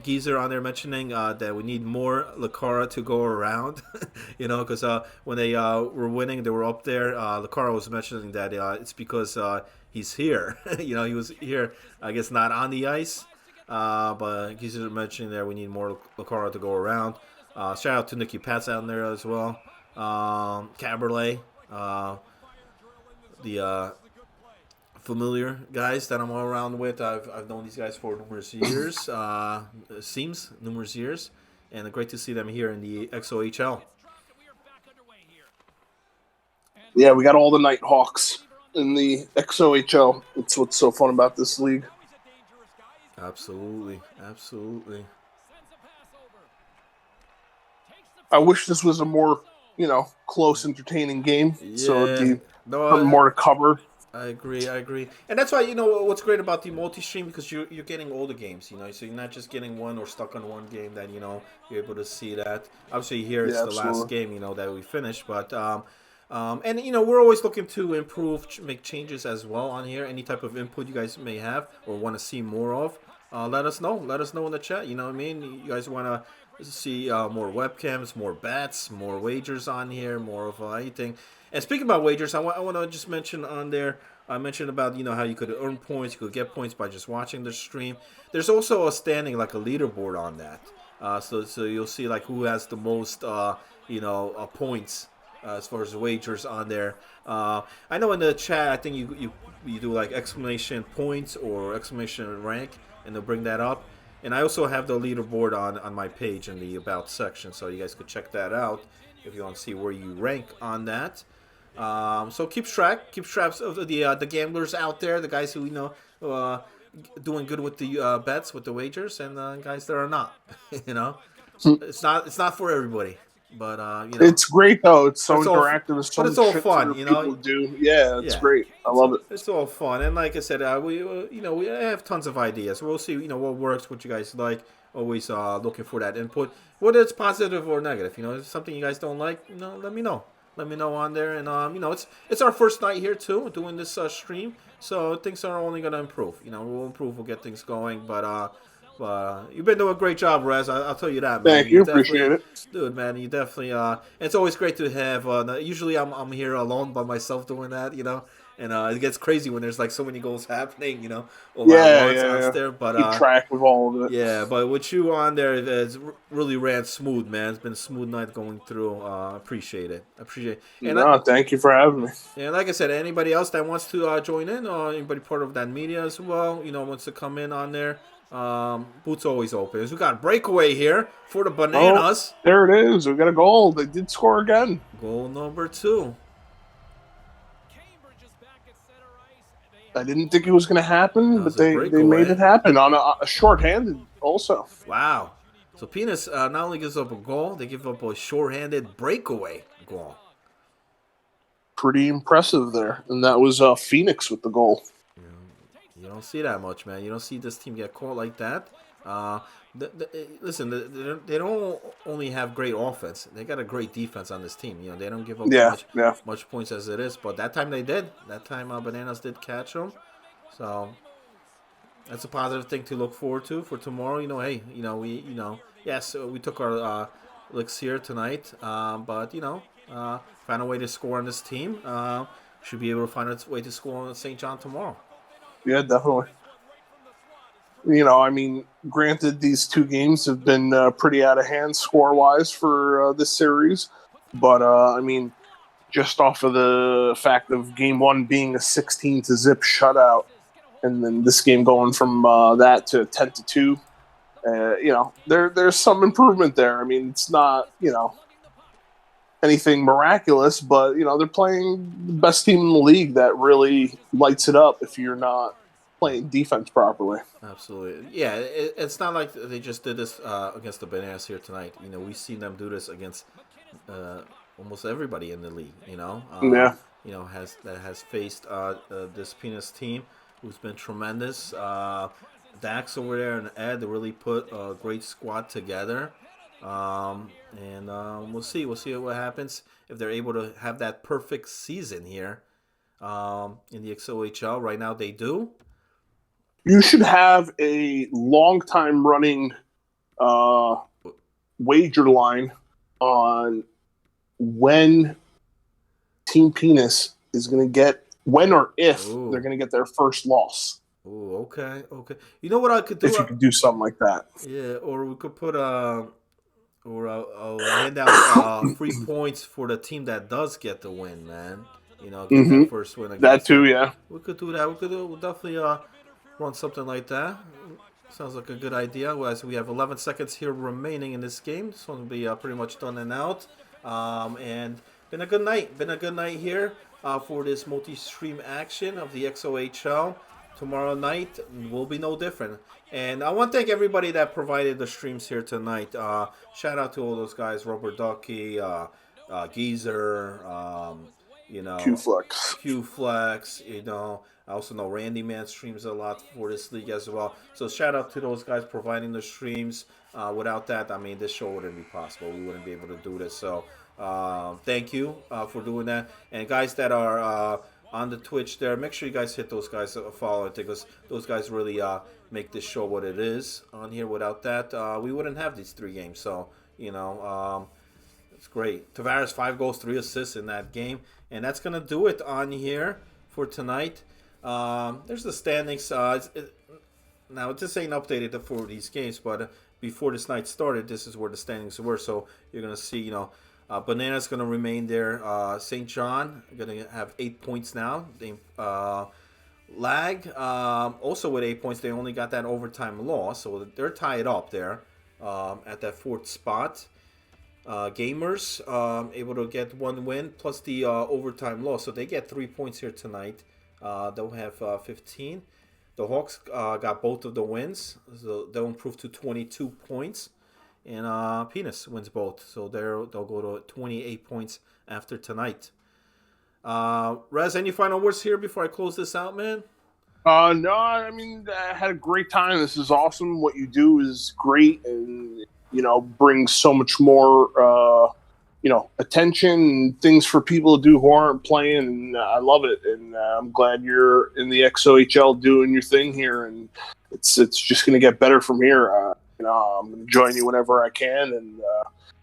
Geezer on there mentioning that we need more Lucara to go around, because when they were winning, they were up there. Lucara was mentioning that it's because he's here. He was here, I guess, not on the ice. But Geezer mentioning there we need more Lucara to go around. Shout out to Nikki Pats out there as well. Caberlet, the familiar guys that I'm all around with. I've known these guys for numerous years. It seems numerous years, and great to see them here in the XOHL. Yeah, we got all the Nighthawks in the XOHL. It's what's so fun about this league. Absolutely. I wish this was a more, close, entertaining game. Yeah. So it'd be more to cover. I agree, and that's why what's great about the multi-stream, because you're getting all the games, so you're not just getting one or stuck on one game. Then you're able to see that. Obviously, here it's the last game that we finished, but and we're always looking to improve, make changes as well on here. Any type of input you guys may have or want to see more of, let us know. Let us know in the chat. You know what I mean? You guys want to see more webcams, more bets, more wagers on here, more of anything. And speaking about wagers, I want to just mention on there, I mentioned about, how you could earn points, you could get points by just watching the stream. There's also a standing, like a leaderboard on that. So you'll see, like, who has the most, points as far as wagers on there. I know in the chat, I think you do, like, exclamation points or exclamation rank, and they'll bring that up. And I also have the leaderboard on my page in the About section, so you guys could check that out if you want to see where you rank on that. So keep track of the gamblers out there, the guys who doing good with the bets, with the wagers, and guys that are not. It's not for everybody, but it's great though. It's so interactive. It's so it's all fun. People do. Yeah, it's great. I love it. It's all fun, and like I said, we have tons of ideas. We'll see what works, what you guys like. Always looking for that input, whether it's positive or negative. If it's something you guys don't like, let me know. Let me know on there, and it's our first night here too, doing this stream, so things are only gonna improve. We'll improve, we'll get things going, but you've been doing a great job, Rez. I'll tell you that, man. Thank You you. Appreciate definitely, it. dude, man. You definitely. It's always great to have. Usually, I'm here alone by myself doing that, and it gets crazy when there's like so many goals happening, all at Yeah, once yeah, out yeah. there. But Keep track of all of it. yeah, but with you on there, it's really ran smooth, man. It's been a smooth night going through. Appreciate it. Appreciate it. No, thank you for having me. And like I said, anybody else that wants to join in, or anybody part of that media as well, wants to come in on there, booth's always open. We got a breakaway here for the Oh, Bananas. there it is. We got a goal. They did score again. Goal number 2. I didn't think it was going to happen, but they breakaway. made it happen on a shorthanded also. Wow. So Penis not only gives up a goal, they give up a shorthanded breakaway goal. Pretty impressive there. And that was Phoenix with the goal. You don't see that much, man. You don't see this team get caught like that. Listen, they don't only have great offense. They got a great defense on this team. They don't give up much points as it is. But that time they did. That time Bananas did catch them. So that's a positive thing to look forward to for tomorrow. Hey, yes, we took our licks here tonight. But find a way to score on this team. Should be able to find a way to score on St. John tomorrow. Yeah, definitely. Granted, these 2 games have been pretty out of hand score-wise for this series. But, just off of the fact of Game 1 being a 16-0 shutout, and then this game going from that to 10-2, there's some improvement there. It's not, anything miraculous, but, they're playing the best team in the league that really lights it up if you're not playing defense properly. Absolutely. Yeah, it's not like they just did this against the Bananas here tonight. We've seen them do this against almost everybody in the league, has faced this Penis team who's been tremendous. Dax over there and Ed really put a great squad together. And we'll see what happens if they're able to have that perfect season here in the XOHL. Right now they do. You should have a long time running wager line on when Team Penis is going to get, when or if they're going to get their first loss. Oh, okay. You know what I could do? If you could do something like that. Yeah, or we could put I'll hand out free points for the team that does get the win, man. Get that first win. That too, yeah. We could do that. We'll definitely run something like that. Sounds like a good idea. As we have 11 seconds here remaining in this game, this one will be pretty much done and out. And been a good night. Been a good night here for this multi-stream action of the XOHL. Tomorrow night will be no different. And I want to thank everybody that provided the streams here tonight. Shout out to all those guys, Robert Ducky, Geezer, Q-Flex, I also know Randy Man streams a lot for this league as well. So shout out to those guys providing the streams. Without that, this show wouldn't be possible. We wouldn't be able to do this. So thank you for doing that. And guys that are on the Twitch there, make sure you guys hit those guys a follow, because those guys really make this show what it is on here. Without that, we wouldn't have these 3 games. So, it's great. Tavares, 5 goals, 3 assists in that game. And that's going to do it on here for tonight. There's the standings. Now, this ain't updated for these games, but before this night started, this is where the standings were. So you're going to see, Banana's going to remain there. St. John going to have 8 points now. Lag, also with 8 points. They only got that overtime loss, so they're tied up there at that 4th spot. Gamers able to get 1 win plus the overtime loss, so they get 3 points here tonight. They'll have 15. The Hawks got both of the wins, so they'll improve to 22 points. And Penis wins both, so they'll go to 28 points after tonight. Rez, any final words here before I close this out, man? No, I had a great time. This is awesome. What you do is great, and brings so much more attention, things for people to do who aren't playing. And I love it. And I'm glad you're in the XOHL doing your thing here. And it's just going to get better from here. I'm going to join you whenever I can. And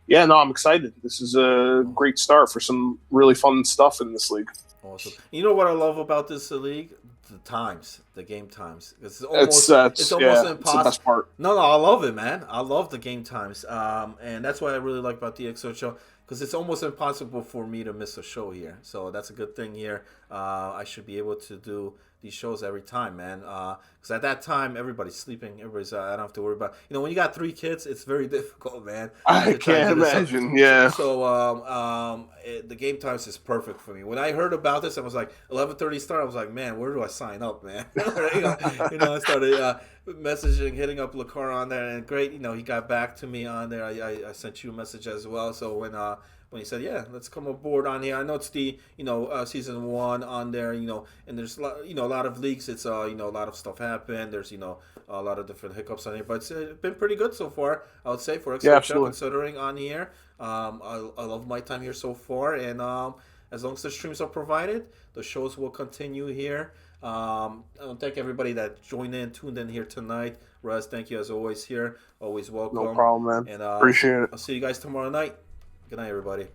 yeah, no, I'm excited. This is a great start for some really fun stuff in this league. Awesome. You know what I love about this league? The game times. It's almost impossible. It's the best part. No, I love it, man. I love the game times, and that's what I really like about the XO show, because it's almost impossible for me to miss a show here. So that's a good thing here. I should be able to do these shows every time, man. Because at that time, everybody's sleeping. Everybody's I don't have to worry about. When you got 3 kids, it's very difficult, man. I can't imagine. Yeah. So the game times is perfect for me. When I heard about this, I was like 11:30 start. I was like, man, where do I sign up, man? I started messaging, hitting up Lacar on there, and great. He got back to me on there. I sent you a message as well. So when he said, yeah, let's come aboard on here. I know it's the season 1 on there, and there's a lot of leagues. It's a lot of stuff happened. There's a lot of different hiccups on here, but it's been pretty good so far, I would say, for XFL, considering on here. I love my time here so far, and as long as the streams are provided, the shows will continue here. I want to thank everybody that tuned in here tonight. Rez, thank you as always here. Always welcome. No problem, man. And appreciate it. I'll see you guys tomorrow night. Good night, everybody.